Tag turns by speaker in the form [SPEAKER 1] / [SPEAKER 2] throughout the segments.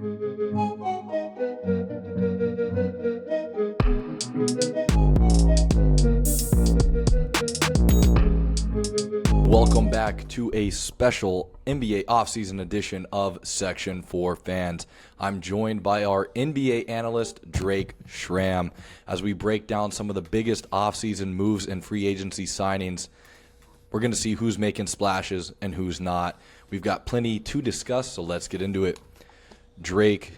[SPEAKER 1] Welcome back to a special NBA offseason edition of Section 4 Fans. I'm joined by our NBA analyst, Drake Schramm, as we break down some of the biggest offseason moves and free agency signings. We're going to see who's making splashes and who's not. We've got plenty to discuss, so let's get into it. Drake,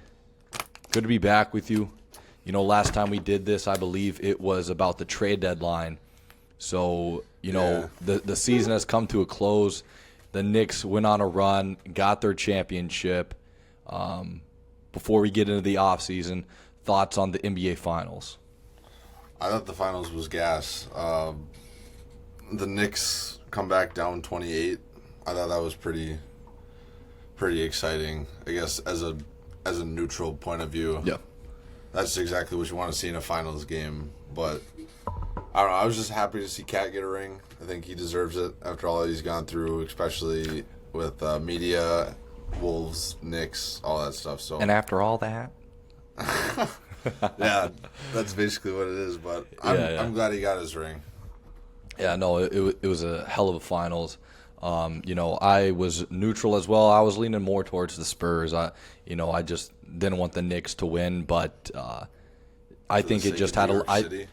[SPEAKER 1] good to be back with you. You know, last time we did this, I believe it was about the trade deadline. So, the season has come to a close. The Knicks went on a run, got their championship. Before we get into the offseason, thoughts on the NBA Finals?
[SPEAKER 2] I thought the Finals was gas. The Knicks come back down 28. I thought that was pretty exciting. I guess as a neutral point of view.
[SPEAKER 1] Yeah.
[SPEAKER 2] That's exactly what you want to see in a Finals game. But I don't know. I was just happy to see Cat get a ring. I think he deserves it after all that he's gone through, especially with media, Wolves, Knicks, all that stuff. So.
[SPEAKER 1] And after all that?
[SPEAKER 2] Yeah, that's basically what it is. But I'm glad he got his ring.
[SPEAKER 1] Yeah, no, it was a hell of a Finals. I was neutral as well. I was leaning more towards the Spurs. I just didn't want the Knicks to win, but I think it just had a.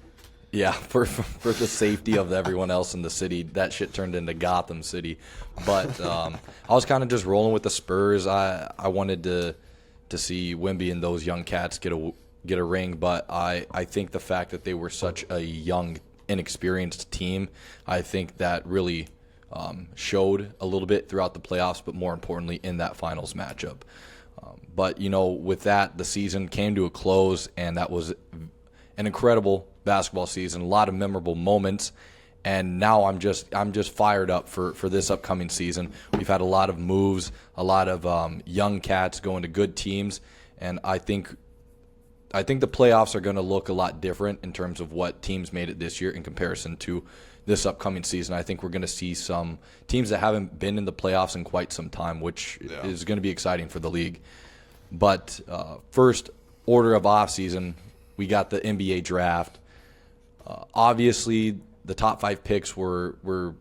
[SPEAKER 1] Yeah, for the safety of everyone else in the city, that shit turned into Gotham City. But I was kind of just rolling with the Spurs. I wanted to see Wemby and those young cats get a ring, but I think the fact that they were such a young, inexperienced team, I think that really showed a little bit throughout the playoffs, but more importantly in that finals matchup. But with that, the season came to a close, and that was an incredible basketball season, a lot of memorable moments, and now I'm just fired up for this upcoming season. We've had a lot of moves, a lot of young cats going to good teams, and I think the playoffs are going to look a lot different in terms of what teams made it this year in comparison to this upcoming season. I think we're going to see some teams that haven't been in the playoffs in quite some time, which is going to be exciting for the league. But first order of offseason, we got the NBA draft. Obviously, the top 5 picks were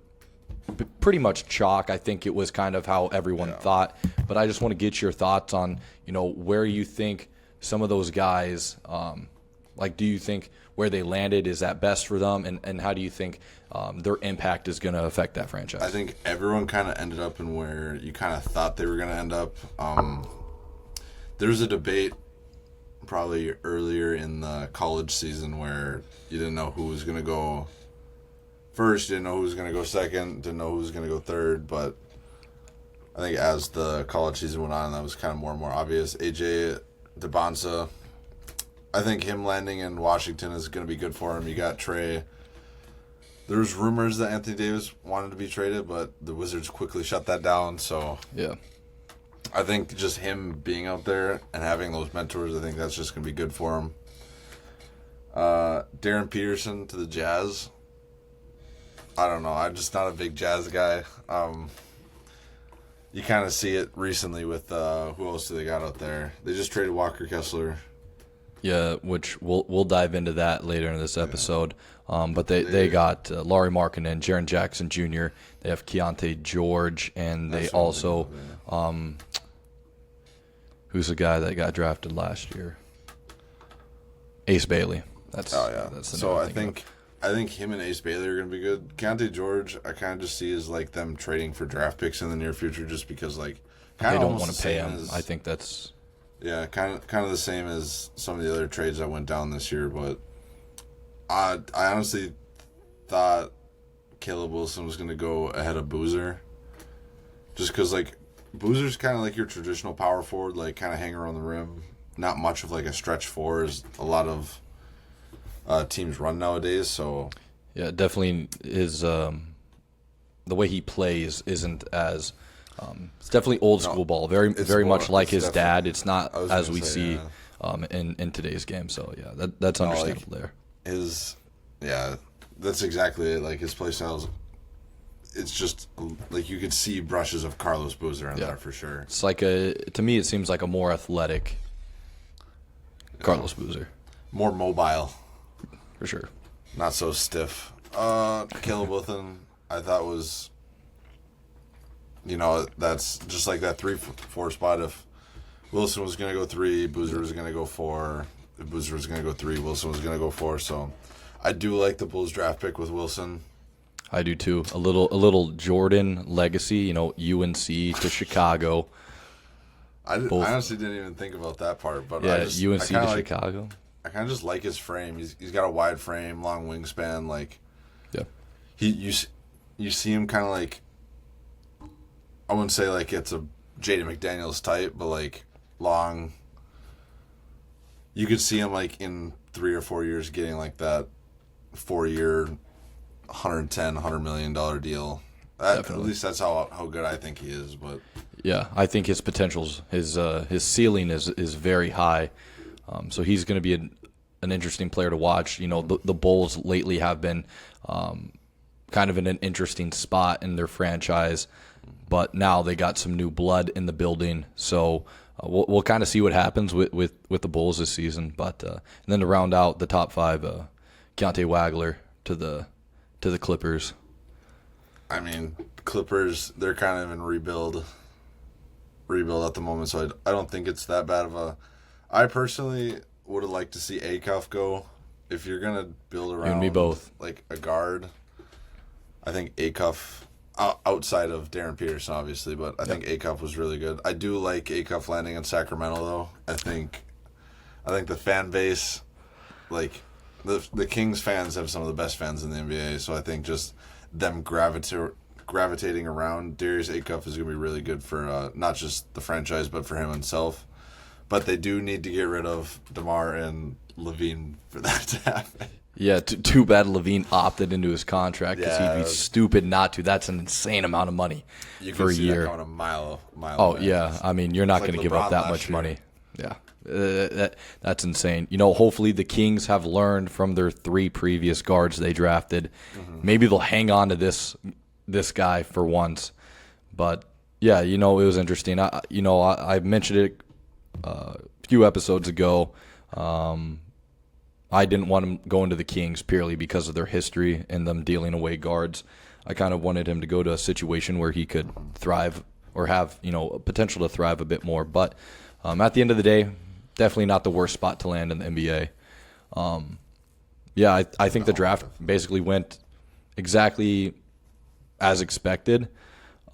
[SPEAKER 1] pretty much chalk. I think it was kind of how everyone thought. But I just want to get your thoughts on, where you think some of those guys, do you think where they landed is that best for them? And how do you think their impact is going to affect that franchise?
[SPEAKER 2] I think everyone kind of ended up in where you kind of thought they were going to end up. There's a debate probably earlier in the college season where you didn't know who was going to go first, didn't know who was going to go second, didn't know who was going to go third, but I think as the college season went on, that was kind of more and more obvious. AJ DeBonsa, I think him landing in Washington is going to be good for him. You got Trey. There's rumors that Anthony Davis wanted to be traded, but the Wizards quickly shut that down, so
[SPEAKER 1] yeah.
[SPEAKER 2] I think just him being out there and having those mentors, I think that's just going to be good for him. Darren Peterson to the Jazz. I don't know. I'm just not a big Jazz guy. You kind of see it recently with who else do they got out there? They just traded Walker Kessler.
[SPEAKER 1] Yeah, which we'll dive into that later in this episode. But they got Lauri Markkanen, Jaren Jackson Jr. They have Keontae George, and they also who's the guy that got drafted last year? Ace Bailey. That's the
[SPEAKER 2] so I think him and Ace Bailey are going to be good. Keontae George, I kind of just see as like them trading for draft picks in the near future, just because like
[SPEAKER 1] they don't want to pay him. I think that's
[SPEAKER 2] kind of the same as some of the other trades that went down this year. But I honestly thought Caleb Wilson was going to go ahead of Boozer, just because like Boozer's kind of like your traditional power forward, like kind of hang around the rim. Not much of like a stretch four as a lot of teams run nowadays. So
[SPEAKER 1] yeah, definitely is the way he plays isn't as it's definitely old school ball. Very much like his dad. It's not as we see in today's game. So yeah, that's understandable there.
[SPEAKER 2] That's exactly it. Like his play style it's just like you could see brushes of Carlos Boozer in
[SPEAKER 1] Yeah.
[SPEAKER 2] there for sure.
[SPEAKER 1] It's like to me, it seems like a more athletic Carlos Boozer,
[SPEAKER 2] More mobile,
[SPEAKER 1] for sure.
[SPEAKER 2] not so stiff. Caleb Wilson, I thought was, that's just like that 3-4 spot. If Wilson was going to go 3, Boozer was going to go 4. If Boozer was going to go 3, Wilson was going to go 4. So I do like the Bulls draft pick with Wilson.
[SPEAKER 1] I do too. A little Jordan legacy, UNC to Chicago.
[SPEAKER 2] I honestly didn't even think about that part, but
[SPEAKER 1] Yeah, UNC to
[SPEAKER 2] like,
[SPEAKER 1] Chicago.
[SPEAKER 2] I kind of just like his frame. He's got a wide frame, long wingspan. Like,
[SPEAKER 1] Yeah.
[SPEAKER 2] you see him kind of like, I wouldn't say like it's a Jaden McDaniels type, but like long. You could see him like in 3 or 4 years getting like that 4-year, $110 million deal. At least that's how good I think he is. But
[SPEAKER 1] Yeah, I think his potential's his ceiling is very high. So he's going to be an interesting player to watch. The Bulls lately have been kind of in an interesting spot in their franchise, but now they got some new blood in the building. So we'll kind of see what happens with the Bulls this season. But and then to round out the top 5, Keontae Wagler to the Clippers.
[SPEAKER 2] I mean, Clippers, they're kind of in rebuild at the moment, so I don't think it's that bad of a. I personally would have liked to see Acuff go. If you're gonna build around
[SPEAKER 1] You and me both.
[SPEAKER 2] like a guard, I think Acuff, outside of Darren Peterson, obviously, but I think Acuff was really good. I do like Acuff landing in Sacramento, though. I think the fan base, like the Kings fans, have some of the best fans in the NBA. So I think just them gravitating around Darius Acuff is going to be really good for not just the franchise, but for him himself. But they do need to get rid of DeMar and Levine for that to happen.
[SPEAKER 1] Yeah, too bad Levine opted into his contract because he'd be stupid not to. That's an insane amount of money for a year.
[SPEAKER 2] That going a mile
[SPEAKER 1] away. Yeah. I mean, you're not going to give up that much money. Yeah. That's insane. Hopefully the Kings have learned from their 3 previous guards they drafted. Mm-hmm. Maybe they'll hang on to this guy for once. But yeah, it was interesting. I mentioned it a few episodes ago. I didn't want him going to the Kings purely because of their history and them dealing away guards. I kind of wanted him to go to a situation where he could thrive or have potential to thrive a bit more. But at the end of the day, definitely not the worst spot to land in the NBA. I think the draft basically went exactly as expected.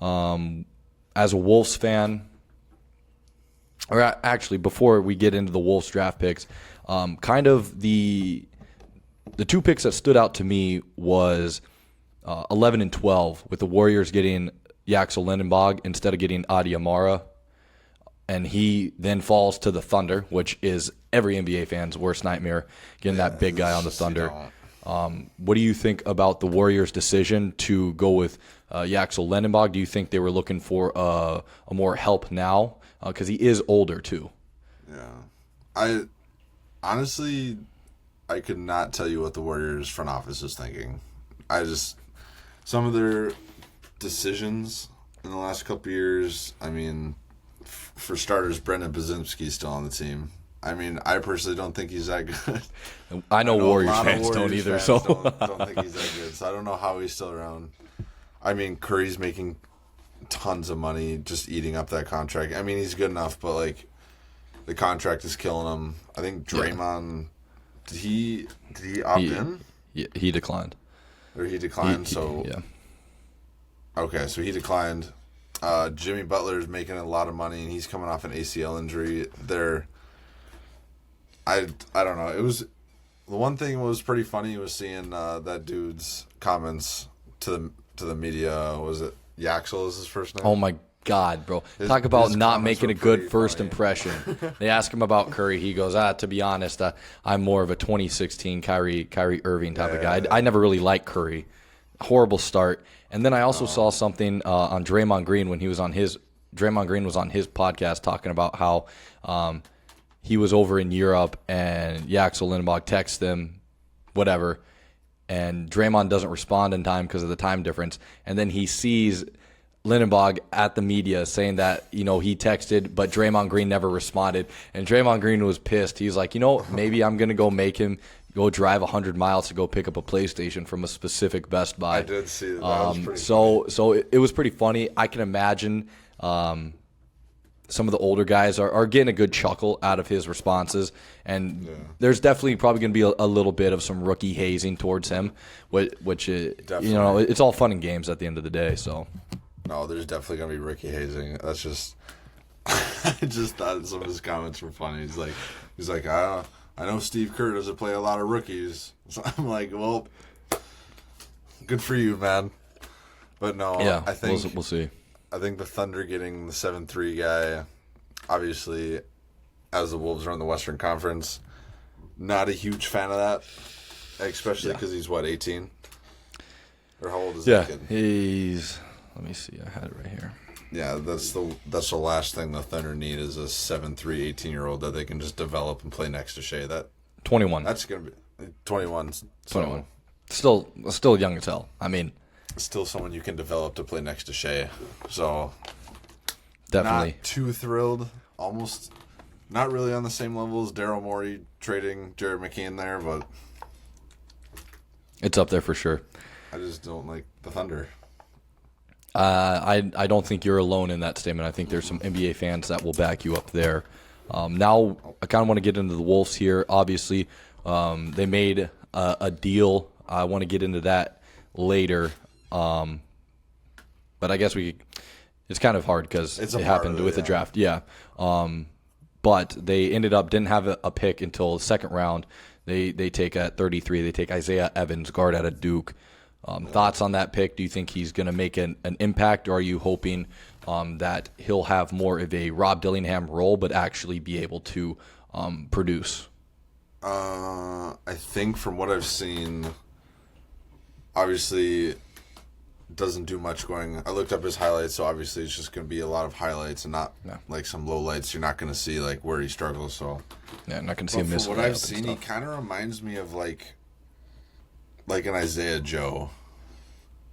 [SPEAKER 1] As a Wolves fan, or actually before we get into the Wolves draft picks, kind of the 2 picks that stood out to me was 11 and 12, with the Warriors getting Yaxel Lindenbog instead of getting Adi Amara. And he then falls to the Thunder, which is every NBA fan's worst nightmare, getting that big guy on the Thunder. What do you think about the Warriors' decision to go with Yaxel Lindenbog? Do you think they were looking for a more help now? Because he is older, too.
[SPEAKER 2] Yeah. Honestly, I could not tell you what the Warriors front office is thinking. Some of their decisions in the last couple of years, I mean, for starters, Brendan Bazimski's still on the team. I mean, I personally don't think he's that good.
[SPEAKER 1] I know Warriors fans don't either.
[SPEAKER 2] So don't think he's that good. So I don't know how he's still around. I mean, Curry's making tons of money just eating up that contract. I mean, he's good enough, but like the contract is killing him. I think Draymond, did he opt in?
[SPEAKER 1] Yeah, he declined.
[SPEAKER 2] Or he declined.
[SPEAKER 1] Yeah.
[SPEAKER 2] Okay, so he declined. Jimmy Butler's making a lot of money, and he's coming off an ACL injury. I don't know. It was the one thing was pretty funny was seeing that dude's comments to the media. Was it Yaxel is his first name?
[SPEAKER 1] Oh my God, bro! Talk about not making a good first
[SPEAKER 2] funny.
[SPEAKER 1] impression. They ask him about Curry. He goes, to be honest, I'm more of a 2016 Kyrie Irving type of guy. I never really liked Curry. Horrible start. And then I also saw something on Draymond Green when he was on his podcast talking about how he was over in Europe and Yaxel Lindenbog texted him, whatever, and Draymond doesn't respond in time because of the time difference, and then he sees Lindenbach at the media saying that, he texted, but Draymond Green never responded. And Draymond Green was pissed. He's like, maybe I'm going to go make him go drive 100 miles to go pick up a PlayStation from a specific Best Buy.
[SPEAKER 2] I did see that. That was pretty funny.
[SPEAKER 1] So it was pretty funny. I can imagine some of the older guys are getting a good chuckle out of his responses. And there's definitely probably going to be a little bit of some rookie hazing towards him, which it's all fun and games at the end of the day. So.
[SPEAKER 2] No, there's definitely gonna be rookie hazing. That's just, I just thought some of his comments were funny. He's like, I know Steve Kerr doesn't play a lot of rookies. So I'm like, well, good for you, man. But no,
[SPEAKER 1] yeah,
[SPEAKER 2] I think
[SPEAKER 1] we'll see.
[SPEAKER 2] I think the Thunder getting the 7-3 guy, obviously, as the Wolves are in the Western Conference, not a huge fan of that, especially because he's 18, or how old is that kid?
[SPEAKER 1] He's. Let me see. I had it right here.
[SPEAKER 2] Yeah, that's the last thing the Thunder need is a 7'3", 18-year-old that they can just develop and play next to Shea.
[SPEAKER 1] 21.
[SPEAKER 2] That's gonna be 21.
[SPEAKER 1] 21. Still young as hell. I mean,
[SPEAKER 2] still someone you can develop to play next to Shea. So
[SPEAKER 1] definitely
[SPEAKER 2] not too thrilled. Almost not really on the same level as Daryl Morey trading Jared McKean there, but
[SPEAKER 1] it's up there for sure.
[SPEAKER 2] I just don't like the Thunder.
[SPEAKER 1] I don't think you're alone in that statement. I think there's some NBA fans that will back you up there. Now, I kind of want to get into the Wolves here. Obviously, they made a deal. I want to get into that later. But I guess it's kind of hard because it happened with the draft. Yeah. But they didn't have a pick until the second round. They take at 33. They take Isaiah Evans, guard out of Duke. Thoughts on that pick? Do you think he's going to make an impact, or are you hoping that he'll have more of a Rob Dillingham role but actually be able to produce?
[SPEAKER 2] I think from what I've seen, obviously doesn't do much going. I looked up his highlights, so obviously it's just going to be a lot of highlights and not like some lowlights. You're not going to see like where he struggles. So
[SPEAKER 1] yeah, not going to see him miss.
[SPEAKER 2] From what I've seen, he kind of reminds me of like an Isaiah Joe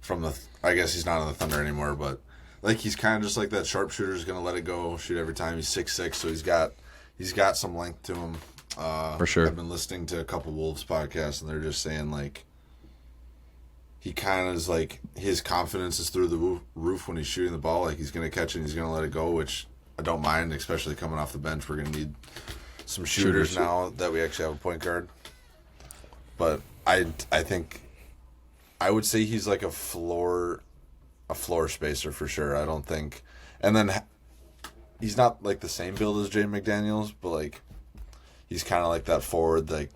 [SPEAKER 2] from the. I guess he's not on the Thunder anymore, but like he's kind of just like that sharpshooter who's going to let it go, shoot every time. He's 6'6", so he's got some length to him.
[SPEAKER 1] For sure.
[SPEAKER 2] I've been listening to a couple Wolves podcasts, and they're just saying like he kind of is like his confidence is through the roof when he's shooting the ball. Like he's going to catch it and he's going to let it go, which I don't mind, especially coming off the bench. We're going to need some shooters now that we actually have a point guard. But I think I would say he's like a floor spacer for sure. I don't think, and then he's not like the same build as Jaden McDaniels, but like he's kind of like that forward. Like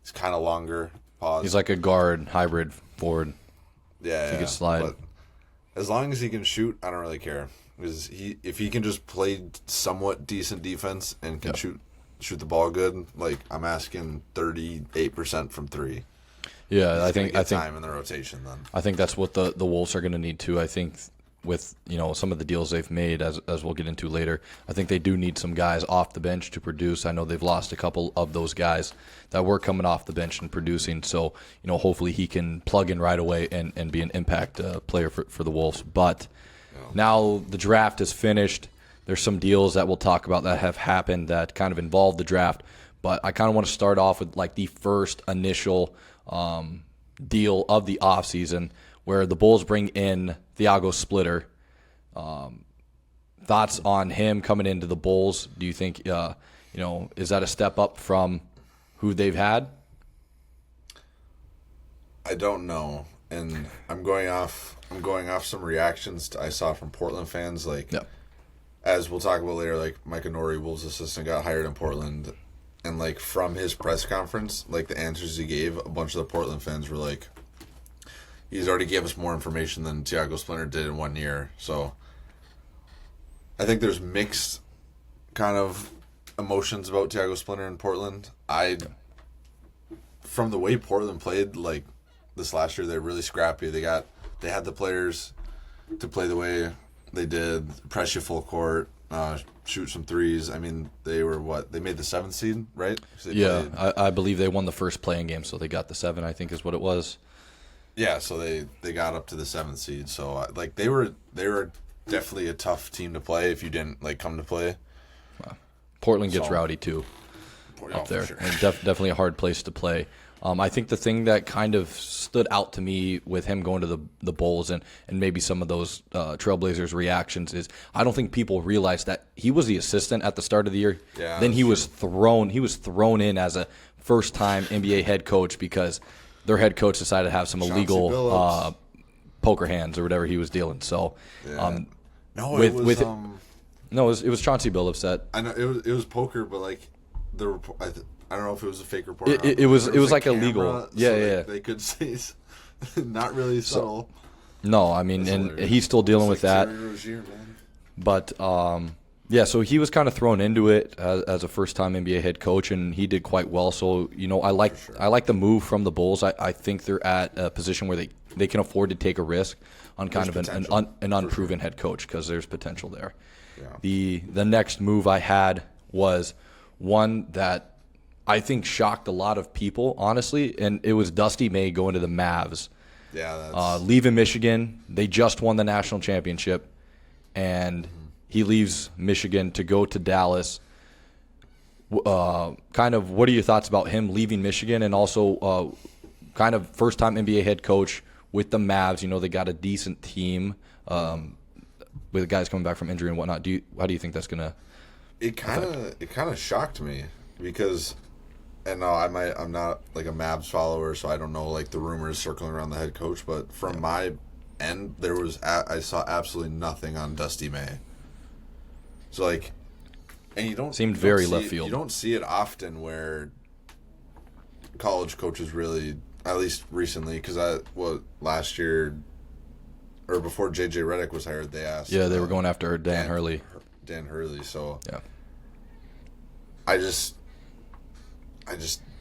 [SPEAKER 2] he's kind of longer. Pause.
[SPEAKER 1] He's like a guard hybrid forward.
[SPEAKER 2] Yeah,
[SPEAKER 1] he can slide.
[SPEAKER 2] But as long as he can shoot, I don't really care. Because if he can just play somewhat decent defense and can shoot the ball good, like I'm asking 38% from three.
[SPEAKER 1] Yeah, I think
[SPEAKER 2] time in the rotation then.
[SPEAKER 1] I think that's what the Wolves are going to need to. I think with some of the deals they've made, as we'll get into later, I think they do need some guys off the bench to produce. I know they've lost a couple of those guys that were coming off the bench and producing. So hopefully he can plug in right away and be an impact player for the Wolves. But now the draft is finished. There's some deals that we'll talk about that have happened that kind of involve the draft. But I kind of want to start off with like the first initial deal of the offseason where the Bulls bring in Thiago Splitter. Thoughts on him coming into the Bulls? Do you think, is that a step up from who they've had?
[SPEAKER 2] I don't know, and I'm going off some reactions I saw from Portland fans. Like, as we'll talk about later, like Mike Inori, Wolves assistant, got hired in Portland. And, like, from his press conference, like, the answers he gave, a bunch of the Portland fans were like, he's already gave us more information than Thiago Splitter did in 1 year. So, I think there's mixed kind of emotions about Thiago Splitter in Portland. From the way Portland played, like, this last year, they're really scrappy. They had the players to play the way they did, press you full court, shoot some threes. I mean, they were they made the 7th seed, right?
[SPEAKER 1] I believe they won the first playing game, so they got the 7, I think is what it was.
[SPEAKER 2] Yeah, so they got up to the 7th seed. So like they were definitely a tough team to play if you didn't like come to play.
[SPEAKER 1] Portland gets
[SPEAKER 2] So-
[SPEAKER 1] rowdy too up
[SPEAKER 2] for
[SPEAKER 1] there,
[SPEAKER 2] sure.
[SPEAKER 1] and definitely a hard place to play. I think the thing that kind of stood out to me with him going to the Bulls and maybe some of those Trailblazers reactions is I don't think people realized that he was the assistant at the start of the year.
[SPEAKER 2] Yeah,
[SPEAKER 1] Then
[SPEAKER 2] that's
[SPEAKER 1] he was thrown in as a first time NBA head coach because their head coach decided to have some
[SPEAKER 2] Chauncey
[SPEAKER 1] illegal
[SPEAKER 2] Billups.
[SPEAKER 1] poker hands or whatever he was dealing. So
[SPEAKER 2] Yeah. No,
[SPEAKER 1] with-
[SPEAKER 2] it was
[SPEAKER 1] with- no, it was Chauncey Billups that
[SPEAKER 2] I know it was poker, but like I don't know if it was a fake report. or not,
[SPEAKER 1] It
[SPEAKER 2] but
[SPEAKER 1] was
[SPEAKER 2] there
[SPEAKER 1] like
[SPEAKER 2] camera,
[SPEAKER 1] illegal.
[SPEAKER 2] so
[SPEAKER 1] Yeah,
[SPEAKER 2] they,
[SPEAKER 1] yeah.
[SPEAKER 2] They could say not really subtle.
[SPEAKER 1] no, I mean, and
[SPEAKER 2] hilarious.
[SPEAKER 1] he's still dealing
[SPEAKER 2] It's
[SPEAKER 1] with
[SPEAKER 2] like
[SPEAKER 1] that.
[SPEAKER 2] Terry Rozier, man.
[SPEAKER 1] But yeah, so he was kind of thrown into it as a first-time NBA head coach, and he did quite well. So I like the move from the Bulls. I think they're at a position where they can afford to take a risk on kind
[SPEAKER 2] There's
[SPEAKER 1] of an
[SPEAKER 2] potential,
[SPEAKER 1] unproven head coach because there's potential there.
[SPEAKER 2] Yeah.
[SPEAKER 1] The next move I had was one that I think shocked a lot of people, honestly, and it was Dusty May going to the Mavs.
[SPEAKER 2] Yeah, that's
[SPEAKER 1] Leaving Michigan. They just won the national championship, and he leaves Michigan to go to Dallas. Kind of, what are your thoughts about him leaving Michigan and also kind of first-time NBA head coach with the Mavs? They got a decent team with guys coming back from injury and whatnot. How do you think that's going to
[SPEAKER 2] it kind of shocked me because. And no, I'm not like a Mavs follower, so I don't know like the rumors circling around the head coach. But from my end, I saw absolutely nothing on Dusty May. So like, and you don't
[SPEAKER 1] Seemed
[SPEAKER 2] you don't
[SPEAKER 1] very
[SPEAKER 2] see
[SPEAKER 1] left
[SPEAKER 2] it-
[SPEAKER 1] field.
[SPEAKER 2] You don't see it often where college coaches really, at least recently, because last year or before JJ Redick was hired, they asked.
[SPEAKER 1] they were going after Dan Hurley.
[SPEAKER 2] Dan Hurley. So
[SPEAKER 1] Yeah.
[SPEAKER 2] I just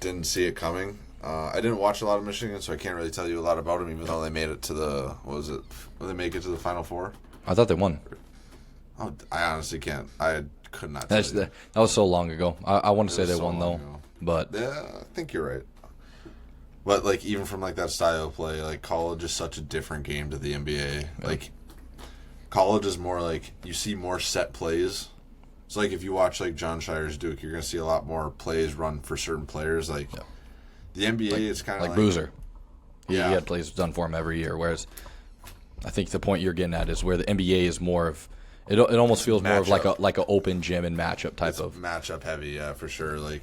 [SPEAKER 2] didn't see it coming. I didn't watch a lot of Michigan, so I can't really tell you a lot about them, even though they made it to did they make it to the Final Four?
[SPEAKER 1] I thought they won.
[SPEAKER 2] Oh, I honestly can't. I could not tell you.
[SPEAKER 1] That was so long ago. I want to say
[SPEAKER 2] was
[SPEAKER 1] they
[SPEAKER 2] so
[SPEAKER 1] won, though.
[SPEAKER 2] long ago.
[SPEAKER 1] But
[SPEAKER 2] Yeah, I think you're right. But, like, even from, like, that style of play, like, college is such a different game to the NBA.
[SPEAKER 1] Yeah.
[SPEAKER 2] Like, college is more, like, you see more set plays. So, like, if you watch, like, John Shire's Duke, you're going to see a lot more plays run for certain players. Like, the NBA is kind of
[SPEAKER 1] like Boozer. He
[SPEAKER 2] Yeah.
[SPEAKER 1] had plays done for him every year, whereas I think the point you're getting at is where the NBA is more of it almost feels more of like a open gym and matchup type
[SPEAKER 2] It's
[SPEAKER 1] of.
[SPEAKER 2] matchup heavy, yeah, for sure. Like,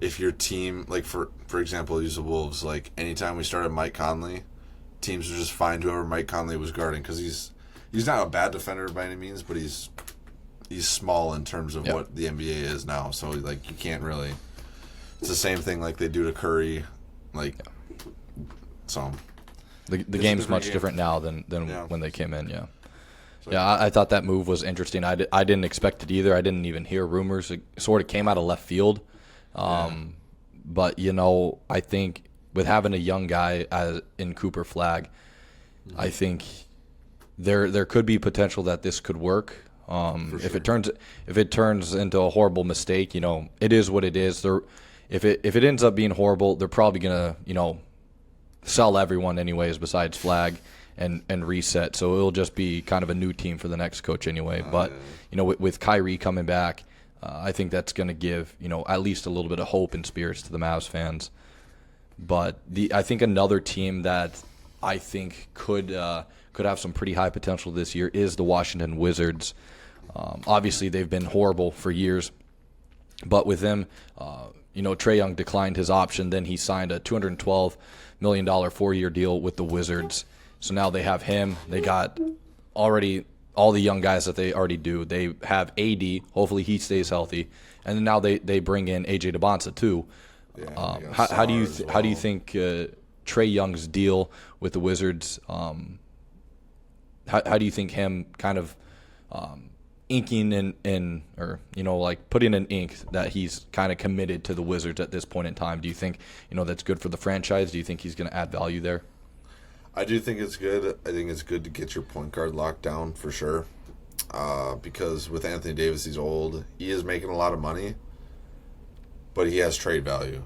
[SPEAKER 2] if your team, like, for example, use the Wolves, like, anytime we started Mike Conley, teams would just find whoever Mike Conley was guarding because he's not a bad defender by any means, but he's small in terms of what the NBA is now. So, like, you can't really. It's the same thing like they do to Curry, like. So.
[SPEAKER 1] The
[SPEAKER 2] a
[SPEAKER 1] game's
[SPEAKER 2] different
[SPEAKER 1] much
[SPEAKER 2] game.
[SPEAKER 1] different now than
[SPEAKER 2] Yeah.
[SPEAKER 1] when they came in. Yeah.
[SPEAKER 2] So-
[SPEAKER 1] Yeah, I thought that move was interesting. I didn't expect it either. I didn't even hear rumors. It sort of came out of left field. But, I think with having a young guy in Cooper Flag, I think there could be potential that this could work. If it turns into a horrible mistake, it is what it is. If it ends up being horrible, they're probably gonna sell everyone anyways besides Flag and reset. So it'll just be kind of a new team for the next coach anyway. But with Kyrie coming back, I think that's going to give at least a little bit of hope and spirits to the Mavs fans. But I think another team that I think could have some pretty high potential this year is the Washington Wizards. Obviously, they've been horrible for years, but with them, Trae Young declined his option. Then he signed a $212 million 4-year deal with the Wizards. So now they have him. They got already all the young guys that they already do. They have AD. Hopefully he stays healthy. And then now they bring in AJ DeBonsa too.
[SPEAKER 2] Yeah, we got
[SPEAKER 1] How do you
[SPEAKER 2] Sarr as
[SPEAKER 1] how do you
[SPEAKER 2] well.
[SPEAKER 1] think Trae Young's deal with the Wizards? How do you think him kind of inking in or like putting in ink that he's kind of committed to the Wizards at this point in time? Do you think that's good for the franchise? Do you think he's going to add value there?
[SPEAKER 2] I do think it's good. I think it's good to get your point guard locked down for sure. Because with Anthony Davis, he's old. He is making a lot of money, but he has trade value.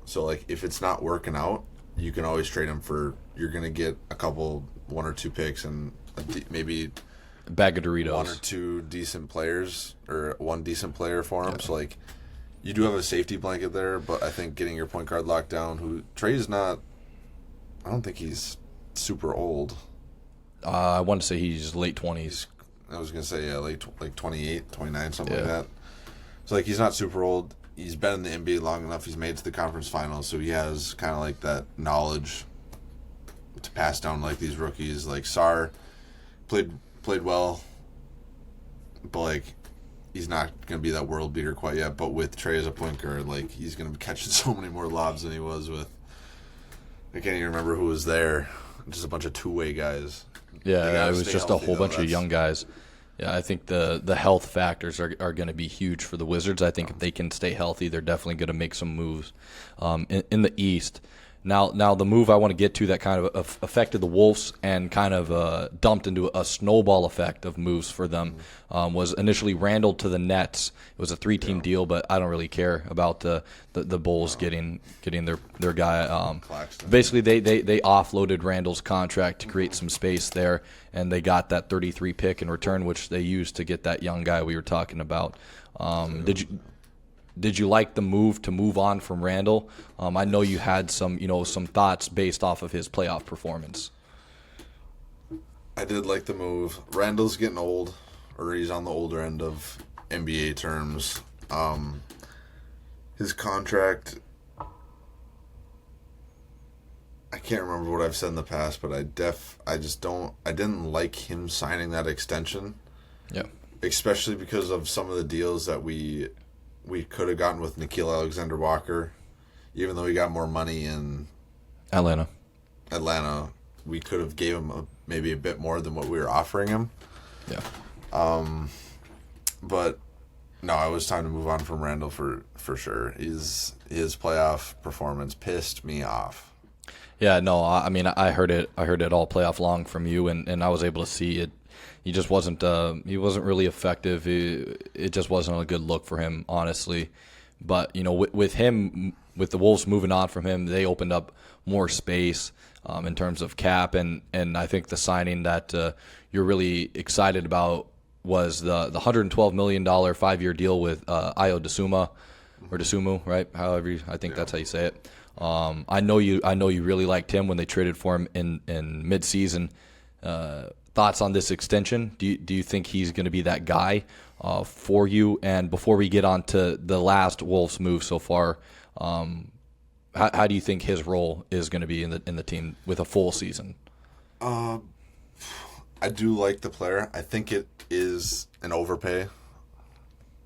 [SPEAKER 2] So, like, if it's not working out, you can always trade him for. You're gonna get a couple, 1 or 2 picks, and maybe
[SPEAKER 1] A bag of Doritos.
[SPEAKER 2] 1 or 2 decent players, or one decent player for him.
[SPEAKER 1] Yeah.
[SPEAKER 2] So like, you do have a safety blanket there, but I think getting your point guard locked down. Who Trey's not. I don't think he's super old.
[SPEAKER 1] I want to say he's late 20s.
[SPEAKER 2] I was gonna say like 28, 29, something like
[SPEAKER 1] Yeah.
[SPEAKER 2] that. So like he's not super old. He's been in the NBA long enough. He's made it to the conference finals, so he has kind of like that knowledge to pass down like these rookies. Like Sarr played well, but like he's not gonna be that world beater quite yet. But with Trey as a point guard, like he's gonna be catching so many more lobs than he was with. I can't even remember who was there. Just a bunch of two-way guys.
[SPEAKER 1] Yeah, it was just a
[SPEAKER 2] healthy,
[SPEAKER 1] whole
[SPEAKER 2] though.
[SPEAKER 1] bunch of young guys. Yeah, I think the health factors are going to be huge for the Wizards. I think if they can stay healthy, they're definitely going to make some moves in the East. Now the move I want to get to that kind of affected the Wolves and kind of dumped into a snowball effect of moves for them was initially Randall to the Nets. It was a 3-team deal, but I don't really care about the Bulls getting their guy.
[SPEAKER 2] Claxton.
[SPEAKER 1] Basically, they offloaded Randall's contract to create some space there, and they got that 33 pick in return, which they used to get that young guy we were talking about. Did you like the move to move on from Randall? I know you had some thoughts based off of his playoff performance.
[SPEAKER 2] I did like the move. Randall's getting old, or he's on the older end of NBA terms. His contract, I can't remember what I've said in the past, but I didn't like him signing that extension.
[SPEAKER 1] Yeah.
[SPEAKER 2] Especially because of some of the deals that we could have gotten with Nickeil Alexander-Walker. Even though he got more money in
[SPEAKER 1] Atlanta,
[SPEAKER 2] we could have gave him maybe a bit more than what we were offering him.
[SPEAKER 1] Yeah.
[SPEAKER 2] But no, it was time to move on from Randall for sure. His playoff performance pissed me off.
[SPEAKER 1] Yeah, no, I mean I heard it all playoff long from you, and I was able to see it. He just wasn't really effective. It just wasn't a good look for him, honestly. But with him, with the Wolves moving on from him, they opened up more space in terms of cap, and I think the signing that you're really excited about was the $112 million 5-year deal with Ayo Dosunmu, or Dosunmu, right? I think that's how you say it. I know you really liked him when they traded for him in midseason. Thoughts on this extension? Do you think he's going to be that guy for you? And before we get on to the last Wolves move so far, how do you think his role is going to be in the team with a full season?
[SPEAKER 2] I do like the player. I think it is an overpay,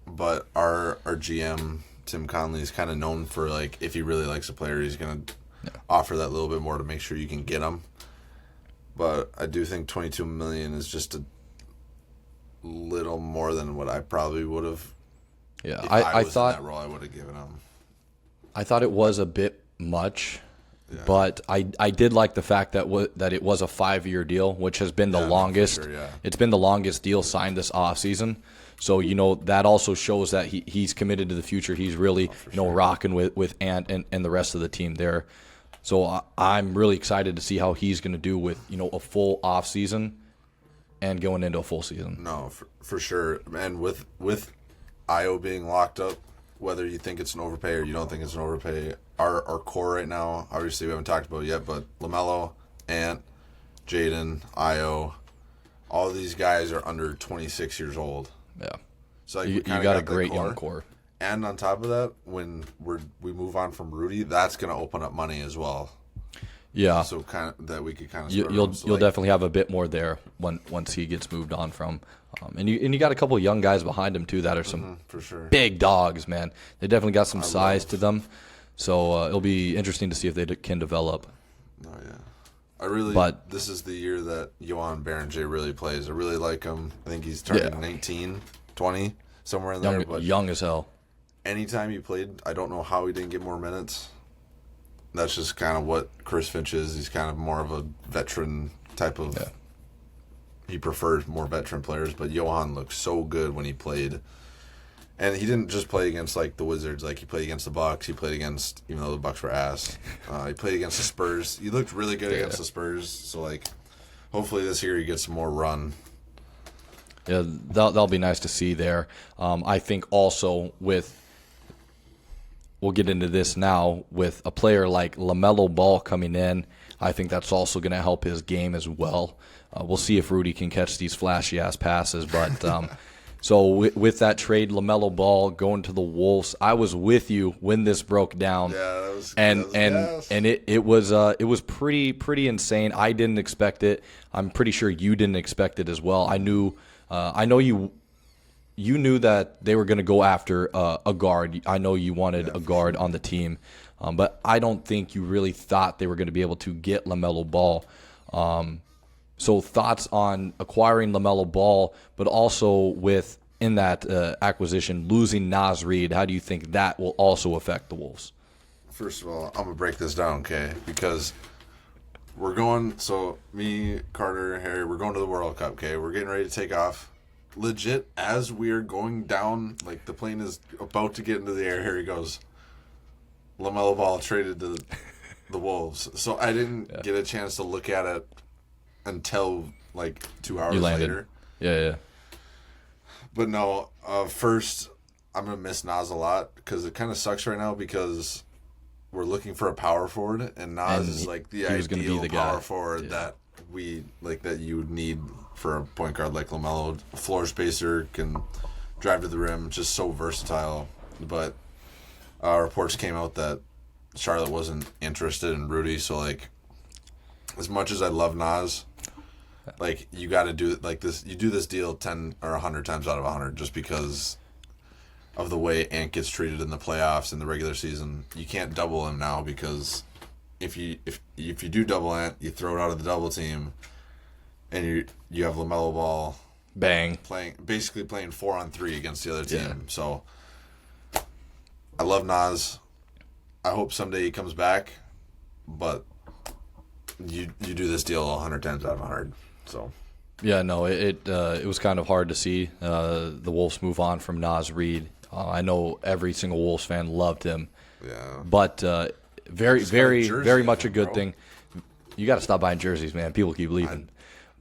[SPEAKER 2] but our GM Tim Conley is kind of known for, like, if he really likes a player, he's going to offer that little bit more to make sure you can get him. But I do think $22 million is just a little more than what I probably would have.
[SPEAKER 1] Yeah,
[SPEAKER 2] If
[SPEAKER 1] I
[SPEAKER 2] was
[SPEAKER 1] thought
[SPEAKER 2] in that role, I would have given him.
[SPEAKER 1] I thought it was a bit much, but I did like the fact that it was a 5-year deal, which has been the longest.
[SPEAKER 2] For sure, yeah.
[SPEAKER 1] It's been the longest deal signed this offseason. So that also shows that he's committed to the future. He's really rocking with Ant and the rest of the team there. So I'm really excited to see how he's going to do with a full off season and going into a full season.
[SPEAKER 2] No, for sure. And with Ayo being locked up, whether you think it's an overpay or you don't think it's an overpay, our core right now, obviously we haven't talked about it yet, but LaMelo, Ant, Jaden, Ayo, all these guys are under 26 years old.
[SPEAKER 1] Yeah.
[SPEAKER 2] So like,
[SPEAKER 1] you got a great young core.
[SPEAKER 2] And on top of that, when we move on from Rudy, that's going to open up money as well.
[SPEAKER 1] Yeah.
[SPEAKER 2] So kind of that we could kind of
[SPEAKER 1] you'll definitely have a bit more there once he gets moved on from, and you got a couple of young guys behind him too that are some
[SPEAKER 2] for sure
[SPEAKER 1] big dogs, man. They definitely got some size to them, so it'll be interesting to see if they can develop.
[SPEAKER 2] Oh yeah, this is the year that Johan Berenger really plays. I really like him. I think he's turning 19, 20, somewhere in there. But
[SPEAKER 1] young as hell.
[SPEAKER 2] Anytime he played, I don't know how he didn't get more minutes. That's just kind of what Chris Finch is. He's kind of more of a veteran type of. Yeah. He prefers more veteran players, but Johan looked so good when he played, And he didn't just play against like the Wizards. Like he played against the Bucks. He played against, even though the Bucks were ass. He played against the Spurs. He looked really good against the Spurs. So like, hopefully this year he gets some more run.
[SPEAKER 1] Yeah, that'll be nice to see there. I think also we'll get into this now, with a player like LaMelo Ball coming in, I think that's also going to help his game as well. We'll see if Rudy can catch these flashy-ass passes. But so with that trade, LaMelo Ball going to the Wolves, I was with you when this broke down.
[SPEAKER 2] Yeah, that was
[SPEAKER 1] and it was pretty insane. I didn't expect it. I'm pretty sure you didn't expect it as well. I know you knew that they were going to go after a guard. I know you wanted a guard on the team, but I don't think you really thought they were going to be able to get LaMelo Ball. So thoughts on acquiring LaMelo Ball, but also with, in that acquisition, losing Naz Reid. How do you think that will also affect the Wolves?
[SPEAKER 2] First of all, I'm going to break this down, okay? Because we're going, so me, Carter, Harry, we're going to the World Cup, okay? We're getting ready to take off. Legit, as we're going down, like the plane is about to get into the air, Harry goes, LaMelo Ball traded to the Wolves. So I didn't get a chance to look at it until like 2 hours later.
[SPEAKER 1] Yeah.
[SPEAKER 2] But no, first, I'm going to miss Naz a lot because it kind of sucks right now because we're looking for a power forward, and Naz is like the ideal power forward that you would need for a point guard like LaMelo. Floor spacer, can drive to the rim, just so versatile. But reports came out that Charlotte wasn't interested in Rudy, so like, as much as I love Naz, like, you got to do like this. You do this deal 10 or 100 times out of 100 just because of the way Ant gets treated in the playoffs and the regular season. You can't double him now because if you do double Ant, you throw it out of the double team, and you have LaMelo Ball playing 4-on-3 against the other team. Yeah. So I love Naz. I hope someday he comes back, but you do this deal 100 times out of 100. So
[SPEAKER 1] yeah, no, it was kind of hard to see the Wolves move on from Naz Reid. I know every single Wolves fan loved him.
[SPEAKER 2] Yeah.
[SPEAKER 1] But very much a good thing. You got to stop buying jerseys, man. People keep leaving.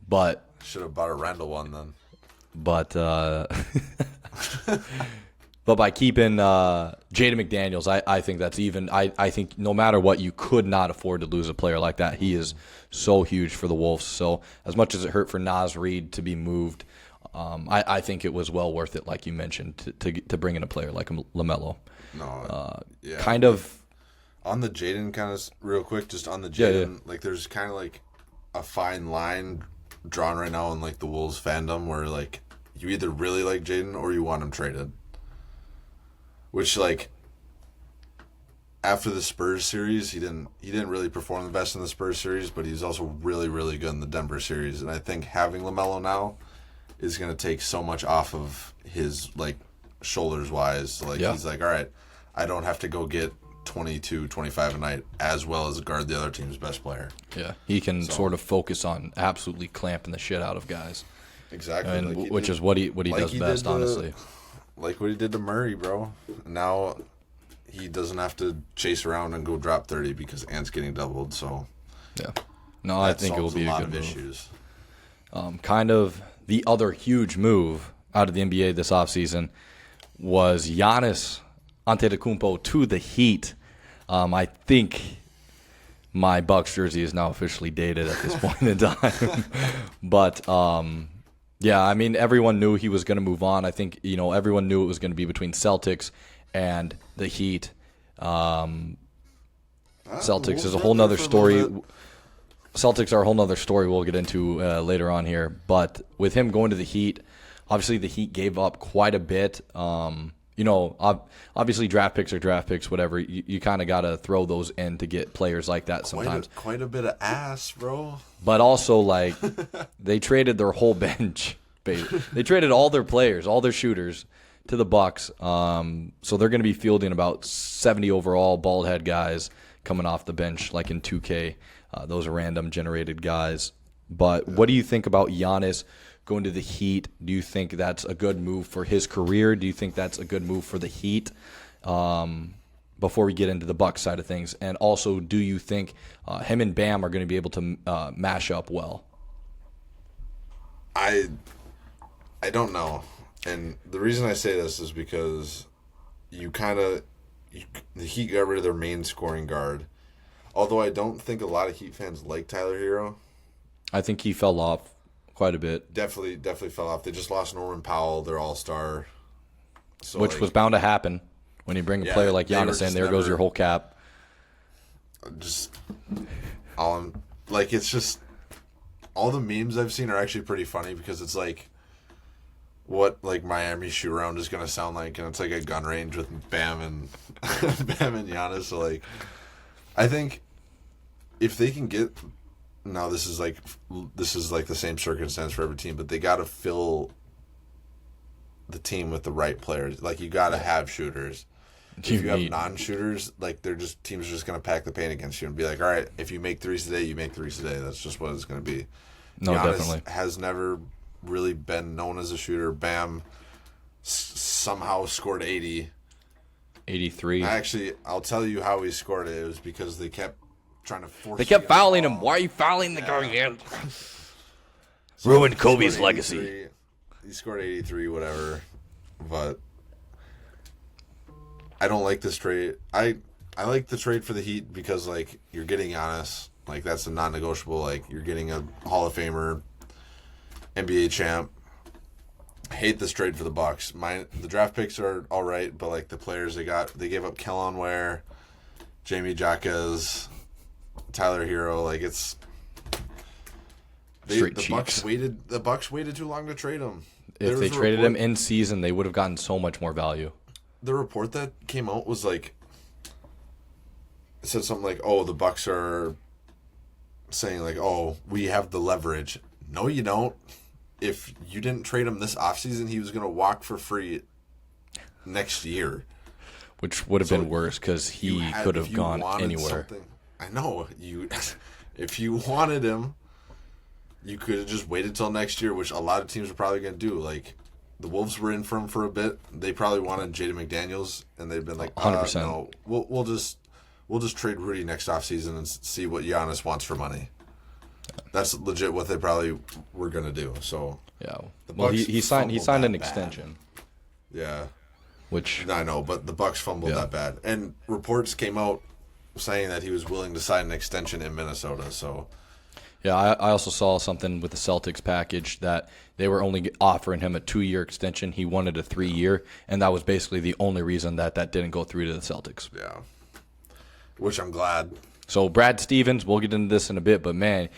[SPEAKER 1] But
[SPEAKER 2] should have bought a Randall one then.
[SPEAKER 1] But but by keeping Jaden McDaniels, I think that's even. I think no matter what, you could not afford to lose a player like that. He is so huge for the Wolves. So as much as it hurt for Naz Reid to be moved, I think it was well worth it, like you mentioned, to bring in a player like LaMelo.
[SPEAKER 2] No, yeah.
[SPEAKER 1] Kind of
[SPEAKER 2] on the Jaden, kind of real quick, just on the Jaden, like there's kind of like a fine line drawn right now in like the Wolves fandom where like you either really like Jaden or you want him traded. Which, like, after the Spurs series, he didn't really perform the best in the Spurs series, but he's also really, really good in the Denver series. And I think having LaMelo now is going to take so much off of his, like, shoulders-wise. Like, he's like, all right, I don't have to go get 22, 25 a night as well as guard the other team's best player.
[SPEAKER 1] Yeah, he can sort of focus on absolutely clamping the shit out of guys.
[SPEAKER 2] Exactly.
[SPEAKER 1] And like which is what he does best, honestly.
[SPEAKER 2] Like what he did to Murray, bro. Now he doesn't have to chase around and go drop 30 because Ant's getting doubled. So
[SPEAKER 1] yeah, no, I think it will be a
[SPEAKER 2] lot
[SPEAKER 1] good
[SPEAKER 2] of
[SPEAKER 1] move.
[SPEAKER 2] Issues.
[SPEAKER 1] Kind of the other huge move out of the NBA this offseason was Giannis Antetokounmpo to the Heat. I think my Bucks jersey is now officially dated at this point in time, but. Yeah, I mean, everyone knew he was going to move on. I think, everyone knew it was going to be between Celtics and the Heat. Celtics is a whole nother story. Celtics are a whole nother story we'll get into later on here. But with him going to the Heat, obviously the Heat gave up quite a bit. Obviously draft picks are draft picks, whatever. You kind of got to throw those in to get players like that sometimes.
[SPEAKER 2] Quite a bit of ass, bro.
[SPEAKER 1] But also, like, they traded their whole bench. They traded all their players, all their shooters, to the Bucks. So they're going to be fielding about 70 overall bald head guys coming off the bench, like in 2K. Those are random generated guys. But what do you think about Giannis going to the Heat. Do you think that's a good move for his career? Do you think that's a good move for the Heat? Before we get into the Bucks side of things, and also, do you think him and Bam are going to be able to mash up well?
[SPEAKER 2] I don't know, and the reason I say this is because the Heat got rid of their main scoring guard. Although I don't think a lot of Heat fans like Tyler Hero.
[SPEAKER 1] I think he fell off quite a bit.
[SPEAKER 2] Definitely fell off. They just lost Norman Powell, their all-star. So
[SPEAKER 1] Which was bound to happen. When you bring a player like Giannis in, there goes your whole cap.
[SPEAKER 2] It's just all the memes I've seen are actually pretty funny because it's like what like Miami shoot around is gonna sound like, and it's like a gun range with Bam and Bam and Giannis. So like, I think if they can get this is like the same circumstance for every team, but they got to fill the team with the right players. Like you got to have shooters. If you have non-shooters, like teams are just going to pack the paint against you and be like, all right, if you make threes today, you make threes today. That's just what it's going to be.
[SPEAKER 1] No,
[SPEAKER 2] Giannis
[SPEAKER 1] definitely
[SPEAKER 2] has never really been known as a shooter. Bam somehow scored 80.
[SPEAKER 1] 83.
[SPEAKER 2] Actually, I'll tell you how he scored it. It was because they kept trying to force.
[SPEAKER 1] They kept fouling him. Why are you fouling the guy again?
[SPEAKER 2] So
[SPEAKER 1] Ruined Kobe's legacy.
[SPEAKER 2] He scored 83, whatever. But I don't like this trade. I like the trade for the Heat because like you're getting Giannis, like that's a non-negotiable. Like you're getting a Hall of Famer, NBA champ. I hate this trade for the Bucks. The draft picks are all right, but like the players they gave up Kellen Ware, Jamie Jaquez, Tyler Hero. Like it's the Bucks waited too long to trade him.
[SPEAKER 1] If they traded him in season, they would have gotten so much more value.
[SPEAKER 2] The report that came out was like, it said something like, "Oh, the Bucks are saying like, oh, we have the leverage." No, you don't. If you didn't trade him this offseason, he was going to walk for free next year.
[SPEAKER 1] Which would have been worse because he could have gone anywhere.
[SPEAKER 2] I know. If you wanted him, you could have just waited till next year, which a lot of teams are probably going to do. Like, the Wolves were in for him for a bit. They probably wanted Jaden McDaniels, and they've been like,
[SPEAKER 1] 100%.
[SPEAKER 2] No, we'll just trade Rudy next offseason and see what Giannis wants for money. That's legit what they probably were going to do. So
[SPEAKER 1] yeah, well, he signed an extension.
[SPEAKER 2] Yeah,
[SPEAKER 1] which
[SPEAKER 2] I know, but the Bucks fumbled that bad, and reports came out saying that he was willing to sign an extension in Minnesota. So
[SPEAKER 1] yeah, I also saw something with the Celtics package that they were only offering him a 2-year extension. He wanted a 3-year, and that was basically the only reason that didn't go through to the Celtics.
[SPEAKER 2] Yeah, which I'm glad.
[SPEAKER 1] So Brad Stevens, we'll get into this in a bit, but man,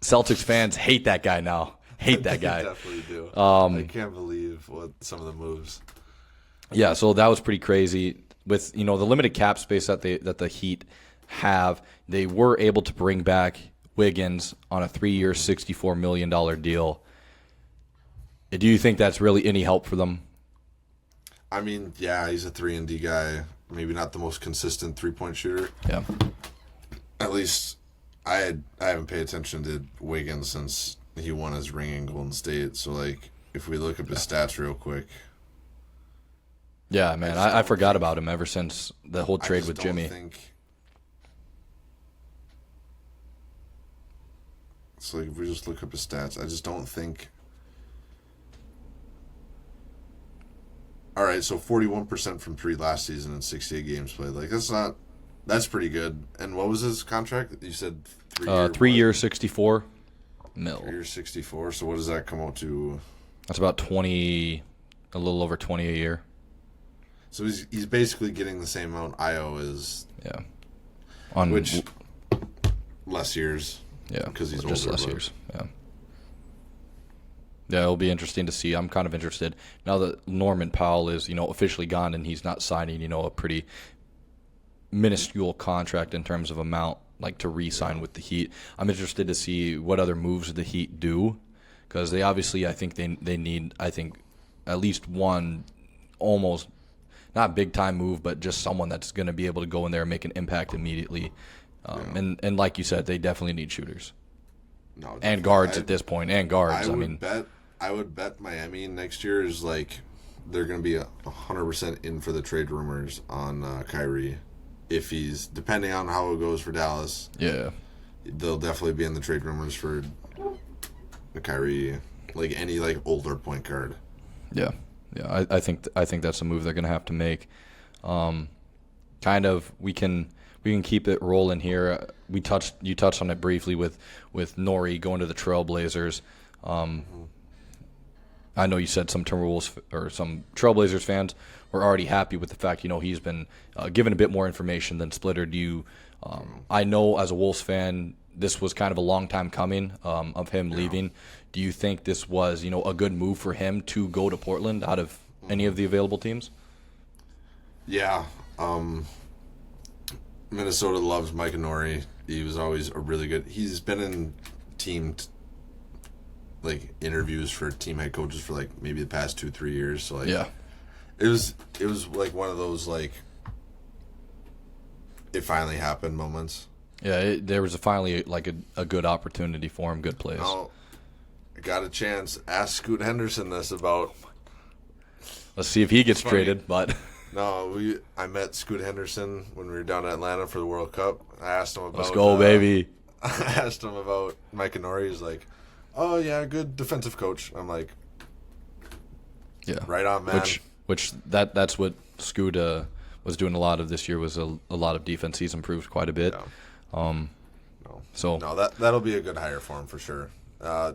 [SPEAKER 1] Celtics fans hate that guy now. Hate that guy.
[SPEAKER 2] They definitely do. I can't believe what some of the moves.
[SPEAKER 1] Yeah, so that was pretty crazy. With the limited cap space that the Heat have, they were able to bring back Wiggins on a 3-year, $64 million deal. Do you think that's really any help for them?
[SPEAKER 2] I mean, yeah, he's a 3-and-D guy. Maybe not the most consistent three-point shooter.
[SPEAKER 1] Yeah.
[SPEAKER 2] At least I haven't paid attention to Wiggins since he won his ring in Golden State. So, like, if we look up his stats real quick.
[SPEAKER 1] Yeah, man, I forgot about him ever since the whole trade with Jimmy.
[SPEAKER 2] So, like, if we just look up his stats, I just don't think. All right, so 41% from 3 last season and 68 games played. Like, that's pretty good. And what was his contract? You said
[SPEAKER 1] 3 years, 64 mil.
[SPEAKER 2] 3 years, 64. So what does that come out to?
[SPEAKER 1] That's about 20, a little over 20 a year.
[SPEAKER 2] So he's basically getting the same amount IO as.
[SPEAKER 1] Yeah.
[SPEAKER 2] Which less years.
[SPEAKER 1] Yeah,
[SPEAKER 2] because he's
[SPEAKER 1] just
[SPEAKER 2] older,
[SPEAKER 1] less years. Yeah, it'll be interesting to see. I'm kind of interested now that Norman Powell is, officially gone and he's not signing, a pretty minuscule contract in terms of amount, like to re-sign with the Heat. I'm interested to see what other moves the Heat do, because they obviously, I think they need, at least one almost not big time move, but just someone that's going to be able to go in there and make an impact immediately. And like you said, they definitely need shooters.
[SPEAKER 2] No,
[SPEAKER 1] and guards at this point, and guards.
[SPEAKER 2] I would bet I would bet Miami next year is like they're going to be 100% in for the trade rumors on Kyrie. If he's, depending on how it goes for Dallas,
[SPEAKER 1] Yeah.
[SPEAKER 2] they'll definitely be in the trade rumors for the Kyrie, like any like older point guard.
[SPEAKER 1] Yeah. Yeah. I think that's a move they're going to have to make. Kind of we can keep it rolling here. You touched on it briefly with Nori going to the Trailblazers. I know you said some Timberwolves or some Trailblazers fans were already happy with the fact he's been given a bit more information than Splitter. Do you? I know as a Wolves fan, this was kind of a long time coming of him leaving. Do you think this was a good move for him to go to Portland out of any of the available teams?
[SPEAKER 2] Yeah. Minnesota loves Mike Nori. He was always a really good. He's been in team like interviews for team head coaches for like maybe the past 2-3 years. So like,
[SPEAKER 1] Yeah.
[SPEAKER 2] it was like one of those like it finally happened moments.
[SPEAKER 1] Yeah, there was finally like a good opportunity for him, good plays.
[SPEAKER 2] Now, I got a chance. Ask Scoot Henderson this about.
[SPEAKER 1] Let's see if he gets
[SPEAKER 2] funny.
[SPEAKER 1] traded, but
[SPEAKER 2] No, I met Scoot Henderson when we were down in Atlanta for the World Cup. I asked him about.
[SPEAKER 1] let's go, baby.
[SPEAKER 2] I asked him about Mike Nori. He's like, "Oh yeah, good defensive coach." I'm like,
[SPEAKER 1] Yeah,
[SPEAKER 2] "Right on, man."
[SPEAKER 1] Which that's what Scoot was doing a lot of this year was a lot of defense. He's improved quite a bit.
[SPEAKER 2] Yeah. That'll be a good hire for him for sure.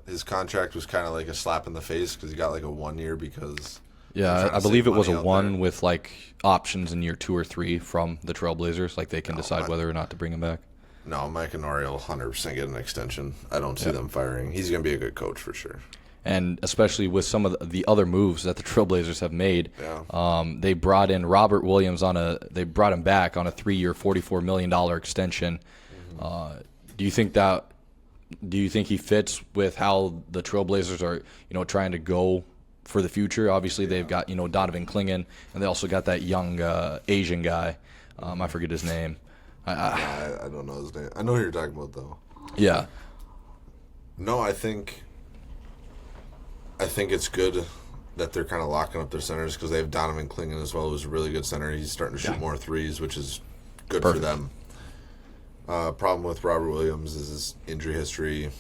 [SPEAKER 2] His contract was kind of like a slap in the face because he got like a 1 year because.
[SPEAKER 1] Yeah, I believe it was a 1 with like options in year 2 or 3 from the Trailblazers. Like they can decide whether or not to bring him back.
[SPEAKER 2] No, Mike Nori will 100% get an extension. I don't see them firing. He's going to be a good coach for sure.
[SPEAKER 1] And especially with some of the other moves that the Trailblazers have made, they brought in Robert Williams they brought him back on a 3-year, $44 million extension. Mm-hmm. Do you think he fits with how the Trailblazers are, trying to go for the future? Obviously, they've got Donovan Clingan, and they also got that young Asian guy. I forget his name.
[SPEAKER 2] I don't know his name. I know who you're talking about though.
[SPEAKER 1] Yeah.
[SPEAKER 2] No, I think it's good that they're kind of locking up their centers because they have Donovan Clingan as well, who's a really good center. He's starting to shoot more threes, which is good for them. Problem with Robert Williams is his injury history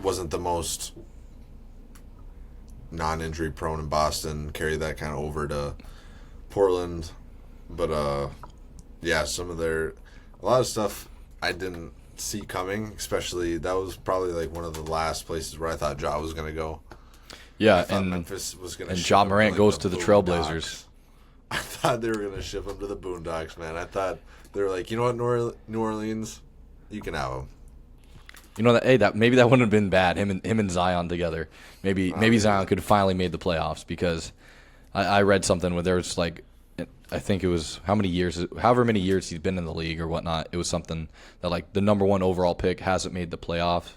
[SPEAKER 2] wasn't the most non-injury prone in Boston. Carried that kind of over to Portland, but a lot of stuff I didn't see coming. Especially that was probably like one of the last places where I thought Ja was going to go.
[SPEAKER 1] Yeah,
[SPEAKER 2] and Memphis was going to.
[SPEAKER 1] And Ja Morant goes to the Trailblazers.
[SPEAKER 2] I thought they were going to ship him to the Boondocks, man. I thought they were like, you know what, New Orleans, you can have him.
[SPEAKER 1] Maybe that wouldn't have been bad. Him and Zion together. Maybe Zion could have finally made the playoffs because I read something where there was like, I think it was however many years he's been in the league or whatnot. It was something that like the number 1 overall pick hasn't made the playoff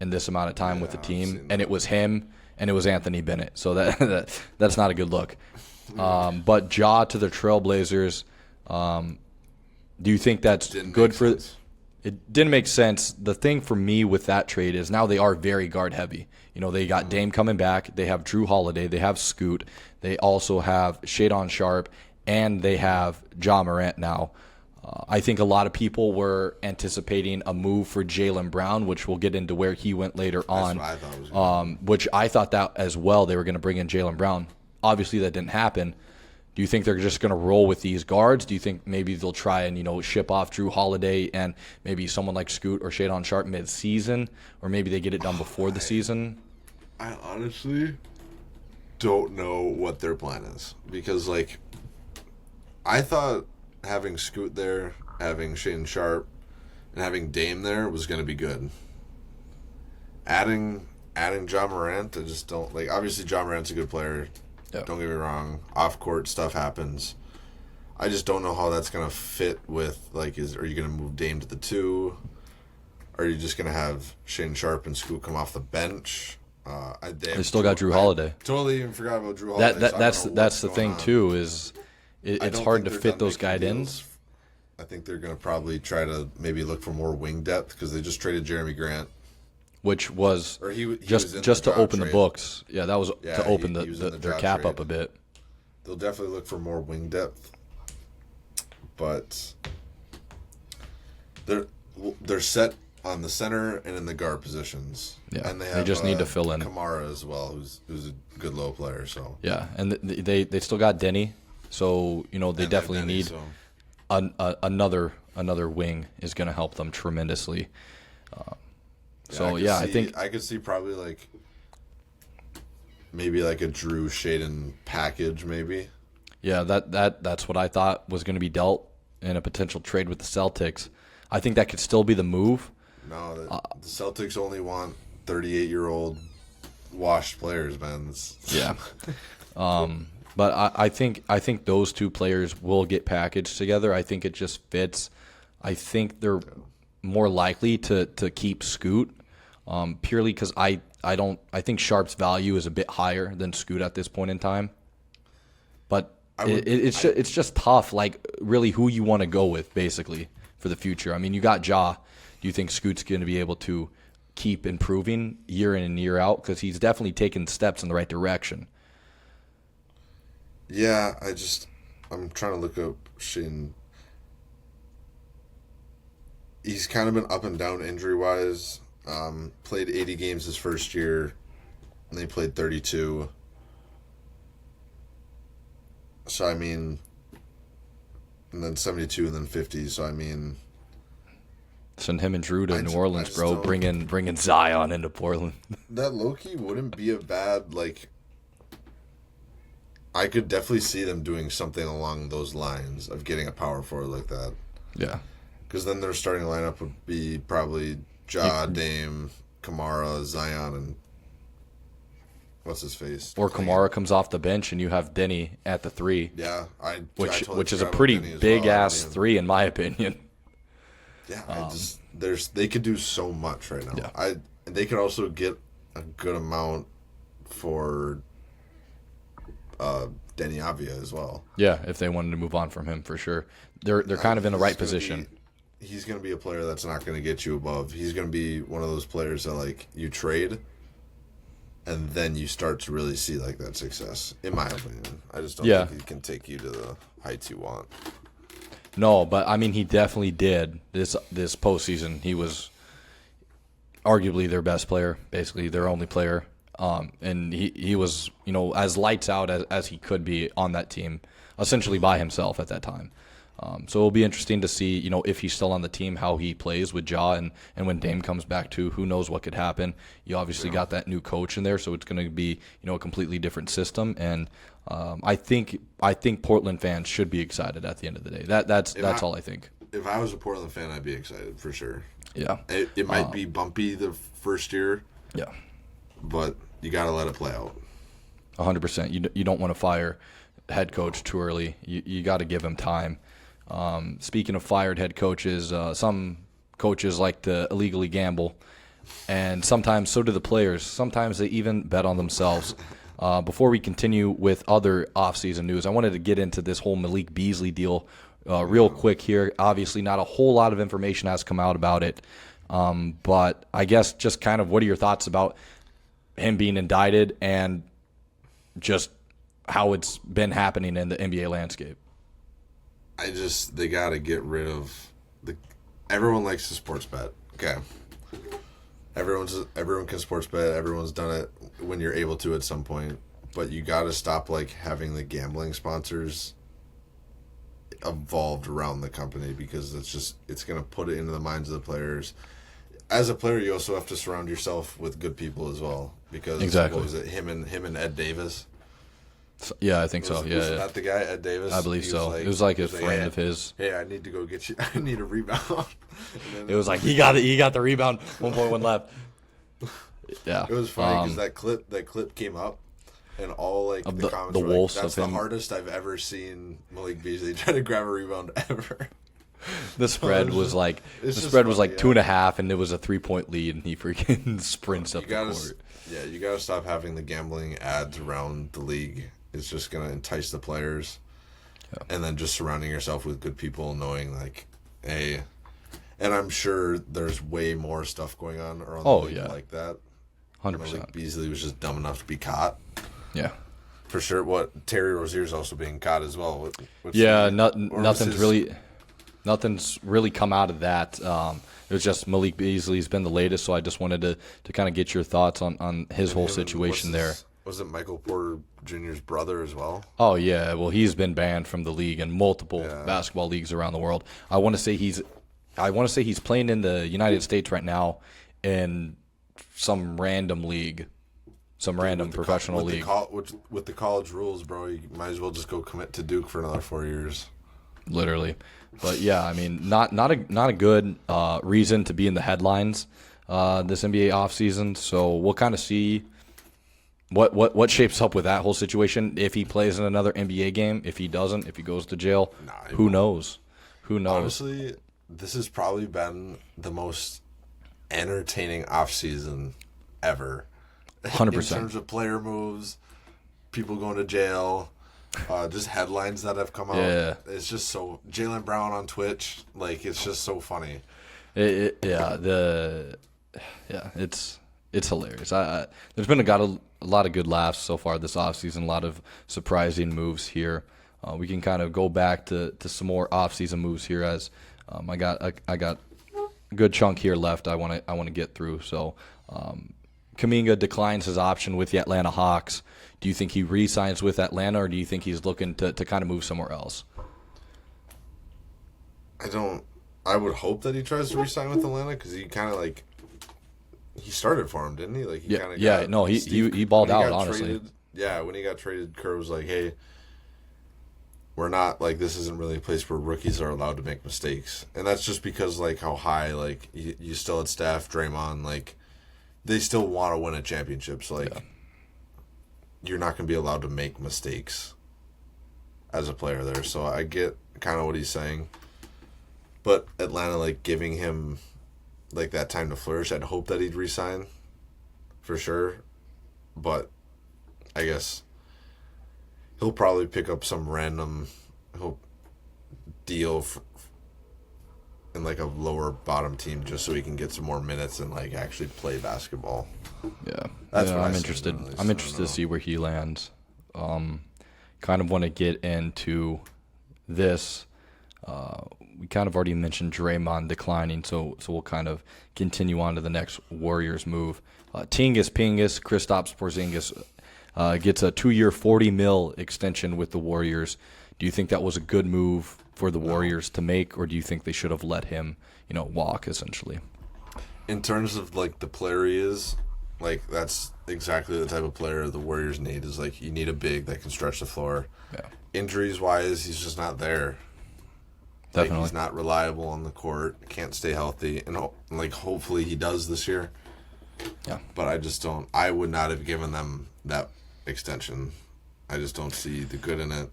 [SPEAKER 1] in this amount of time with the team, and it was him and it was Anthony Bennett. So that's not a good look. But Ja to the Trailblazers. Do you think that's good for? It didn't make sense. The thing for me with that trade is now they are very guard heavy. They got Dame coming back. They have Drew Holiday. They have Scoot. They also have Shadon Sharp, and they have Ja Morant now. I think a lot of people were anticipating a move for Jaylen Brown, which we'll get into where he went later on.
[SPEAKER 2] That's what I thought was going to
[SPEAKER 1] which I thought that as well. They were going to bring in Jaylen Brown. Obviously, that didn't happen. Do you think they're just going to roll with these guards? Do you think maybe they'll try and ship off Drew Holiday and maybe someone like Scoot or Shadon Sharp mid-season, or maybe they get it done before the season?
[SPEAKER 2] I honestly don't know what their plan is because, like, I thought having Scoot there, having Shadon Sharp, and having Dame there was going to be good. Adding Ja Morant, I just don't like. Obviously, Ja Morant's a good player.
[SPEAKER 1] Yep.
[SPEAKER 2] Don't get me wrong. Off-court stuff happens. I just don't know how that's going to fit with, like, are you going to move Dame to the 2? Are you just going to have Shane Sharp and Scoot come off the bench?
[SPEAKER 1] They still got Drew Holiday.
[SPEAKER 2] Totally even forgot about Drew Holiday.
[SPEAKER 1] That's the thing, too, is it's hard to fit those guys in.
[SPEAKER 2] I think they're going to probably try to maybe look for more wing depth because they just traded Jeremy Grant.
[SPEAKER 1] which was
[SPEAKER 2] Or he was
[SPEAKER 1] just
[SPEAKER 2] in
[SPEAKER 1] just
[SPEAKER 2] the
[SPEAKER 1] to
[SPEAKER 2] job
[SPEAKER 1] open the
[SPEAKER 2] trade.
[SPEAKER 1] books. Yeah, that was
[SPEAKER 2] Yeah,
[SPEAKER 1] to open
[SPEAKER 2] he was in the
[SPEAKER 1] their
[SPEAKER 2] job
[SPEAKER 1] cap
[SPEAKER 2] trade.
[SPEAKER 1] up a bit.
[SPEAKER 2] They'll definitely look for more wing depth, but they're set on the center and in the guard positions.
[SPEAKER 1] Yeah,
[SPEAKER 2] and
[SPEAKER 1] they just need to fill in.
[SPEAKER 2] Kamara as well, who's a good low player. So
[SPEAKER 1] Yeah, and they still got Denny, so they
[SPEAKER 2] And
[SPEAKER 1] definitely
[SPEAKER 2] Denny,
[SPEAKER 1] need
[SPEAKER 2] so-
[SPEAKER 1] another wing is going to help them tremendously. I think
[SPEAKER 2] I could see probably like maybe like a Drew Shaden package, maybe.
[SPEAKER 1] yeah that's what I thought was going to be dealt in a potential trade with the Celtics. I think that could still be the move.
[SPEAKER 2] No, the Celtics only want 38-year-old washed players, man.
[SPEAKER 1] Yeah. But I think those two players will get packaged together. I think it just fits. I think they're more likely to keep Scoot, purely because I think Sharp's value is a bit higher than Scoot at this point in time. But it's just tough, like really who you want to go with basically for the future. I mean, you got Ja. Do you think Scoot's going to be able to keep improving year in and year out? Because he's definitely taken steps in the right direction.
[SPEAKER 2] Yeah, I'm trying to look up Shane. He's kind of been up and down injury-wise. Played 80 games his first year, and they played 32. So, I mean, and then 72 and then 50. So, I mean,
[SPEAKER 1] send him and Drew to New Orleans,
[SPEAKER 2] I
[SPEAKER 1] bro.
[SPEAKER 2] still-
[SPEAKER 1] Bringing Zion into Portland.
[SPEAKER 2] that low-key wouldn't be a bad, like, I could definitely see them doing something along those lines of getting a power forward like that.
[SPEAKER 1] Yeah.
[SPEAKER 2] Because then their starting lineup would be probably Ja, Dame, Kamara, Zion, and what's his face?
[SPEAKER 1] Or Kamara comes off the bench and you have Denny at the 3.
[SPEAKER 2] Yeah, I
[SPEAKER 1] Which
[SPEAKER 2] totally
[SPEAKER 1] is a
[SPEAKER 2] forgot about
[SPEAKER 1] pretty
[SPEAKER 2] Denny as
[SPEAKER 1] big
[SPEAKER 2] well.
[SPEAKER 1] ass 3 in my opinion.
[SPEAKER 2] Yeah, they could do so much right now.
[SPEAKER 1] Yeah.
[SPEAKER 2] They could also get a good amount for Denny Avia as well.
[SPEAKER 1] Yeah, if they wanted to move on from him for sure. They're kind of in the right position.
[SPEAKER 2] He's going to be a player that's not going to get you above. He's going to be one of those players that like you trade and then you start to really see like that success, in my opinion. I just don't think he can take you to the heights you want.
[SPEAKER 1] No, but I mean he definitely did this postseason. He was arguably their best player, basically their only player. And he was, as lights out as he could be on that team, essentially by himself at that time. So it'll be interesting to see, if he's still on the team, how he plays with Ja, and when Dame comes back too, who knows what could happen. You obviously got that new coach in there, so it's going to be, a completely different system. And I think Portland fans should be excited at the end of the day. That's all I think.
[SPEAKER 2] If I was a Portland fan, I'd be excited for sure.
[SPEAKER 1] Yeah.
[SPEAKER 2] It might be bumpy the first year.
[SPEAKER 1] Yeah.
[SPEAKER 2] But you got to let it play out.
[SPEAKER 1] 100%. You don't want to fire head coach too early. You got to give him time. Speaking of fired head coaches, some coaches like to illegally gamble, and sometimes so do the players. Sometimes they even bet on themselves. Before we continue with other offseason news, I wanted to get into this whole Malik Beasley deal real quick here. Obviously, not a whole lot of information has come out about it, but I guess just kind of what are your thoughts about him being indicted and just how it's been happening in the NBA landscape?
[SPEAKER 2] They got to get rid of everyone likes to sports bet. Okay. Everyone can sports bet. Everyone's done it when you're able to at some point, but you got to stop having the gambling sponsors evolved around the company, because it's going to put it into the minds of the players. As a player, you also have to surround yourself with good people as well, because
[SPEAKER 1] exactly.
[SPEAKER 2] What was it, him and Ed Davis?
[SPEAKER 1] Yeah, I think so. Yeah,
[SPEAKER 2] was that the guy, Ed Davis?
[SPEAKER 1] I believe so. It was like a friend of his.
[SPEAKER 2] Hey, I need to go get you. I need a rebound.
[SPEAKER 1] It was like he got the rebound. 1.1 left. Yeah,
[SPEAKER 2] it was funny because that clip came up, and all the comments were
[SPEAKER 1] wolves
[SPEAKER 2] that's
[SPEAKER 1] of
[SPEAKER 2] the
[SPEAKER 1] him.
[SPEAKER 2] hardest I've ever seen Malik Beasley try to grab a rebound ever.
[SPEAKER 1] The spread was like 2.5, and it was a 3-point lead, and he freaking sprints up the court.
[SPEAKER 2] Yeah, you got to stop having the gambling ads around the league. It's just going to entice the players. Yeah. And then just surrounding yourself with good people, knowing hey, And I'm sure there's way more stuff going on around the
[SPEAKER 1] Oh,
[SPEAKER 2] league
[SPEAKER 1] yeah.
[SPEAKER 2] like that.
[SPEAKER 1] 100%.
[SPEAKER 2] Like Beasley was just dumb enough to be caught.
[SPEAKER 1] Yeah.
[SPEAKER 2] For sure. What Terry Rozier's also being caught as well.
[SPEAKER 1] Yeah, nothing's really come out of that. It was just Malik Beasley's been the latest, so I just wanted to kind of get your thoughts on his whole situation there.
[SPEAKER 2] Was it Michael Porter Jr.'s brother as well?
[SPEAKER 1] Oh yeah, well he's been banned from the league in multiple basketball leagues around the world. I want to say he's playing in the United States right now in some random league, some random professional league.
[SPEAKER 2] With the college rules, bro, you might as well just go commit to Duke for another 4 years.
[SPEAKER 1] Literally, but yeah, I mean, not a good reason to be in the headlines this NBA offseason. So we'll kind of see what shapes up with that whole situation. If he plays in another NBA game, if he doesn't, if he goes to jail, who knows? Who knows?
[SPEAKER 2] Honestly, this has probably been the most entertaining offseason ever.
[SPEAKER 1] 100%.
[SPEAKER 2] In terms of player moves, people going to jail, just headlines that have come out.
[SPEAKER 1] Yeah.
[SPEAKER 2] It's just so Jaylen Brown on Twitch, like it's just so funny.
[SPEAKER 1] It's hilarious. There's been a lot of good laughs so far this offseason, a lot of surprising moves here. We can kind of go back to some more offseason moves here as I got a good chunk here left I want to get through. So Kuminga declines his option with the Atlanta Hawks. Do you think he re-signs with Atlanta, or do you think he's looking to kind of move somewhere else?
[SPEAKER 2] I would hope that he tries to re-sign with Atlanta because he kind of he started for him, didn't he? Like
[SPEAKER 1] he balled out, honestly.
[SPEAKER 2] When he got traded, Kerr was like, "Hey, we're not this isn't really a place where rookies are allowed to make mistakes," and that's just because how high you still had Steph, Draymond, they still want to win a championship. So you're not going to be allowed to make mistakes as a player there. So I get kind of what he's saying, but Atlanta giving him that time to flourish. I'd hope that he'd resign for sure, but I guess he'll probably pick up some random deal in a lower bottom team just so he can get some more minutes and actually play basketball.
[SPEAKER 1] Yeah,
[SPEAKER 2] that's what
[SPEAKER 1] I'm interested. I'm interested to see where he lands. Kind of want to get into this. We kind of already mentioned Draymond declining, so we'll kind of continue on to the next Warriors move. Tingus Pingus, Kristaps Porzingis gets a 2-year, $40 million extension with the Warriors. Do you think that was a good move for the Warriors to make, or do you think they should have let him, walk essentially?
[SPEAKER 2] In terms of the player he is, that's exactly the type of player the Warriors need. Is you need a big that can stretch the floor.
[SPEAKER 1] Yeah.
[SPEAKER 2] Injuries wise, he's just not there.
[SPEAKER 1] Definitely.
[SPEAKER 2] He's not reliable on the court, can't stay healthy, and hopefully he does this year.
[SPEAKER 1] Yeah.
[SPEAKER 2] But I would not have given them that extension. I just don't see the good in it.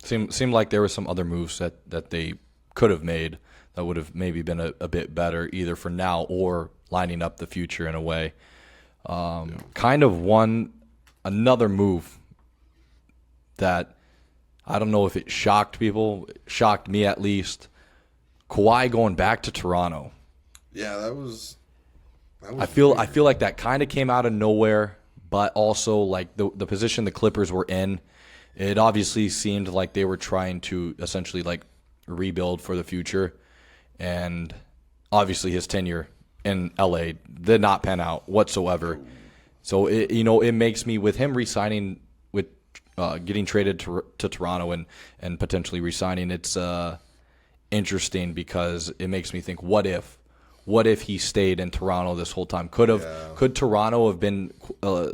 [SPEAKER 1] Seemed like there were some other moves that they could have made that would have maybe been a bit better, either for now or lining up the future in a way. Kind of another move that I don't know if it shocked people. It shocked me at least. Kawhi going back to Toronto.
[SPEAKER 2] Yeah, that was
[SPEAKER 1] I feel like that kind of came out of nowhere, but also the position the Clippers were in, it obviously seemed like they were trying to essentially rebuild for the future, and obviously his tenure in LA did not pan out whatsoever. So it makes me, with him re-signing, with getting traded to Toronto and potentially re-signing, it's interesting because it makes me think, what if he stayed in Toronto this whole time? Could Toronto have been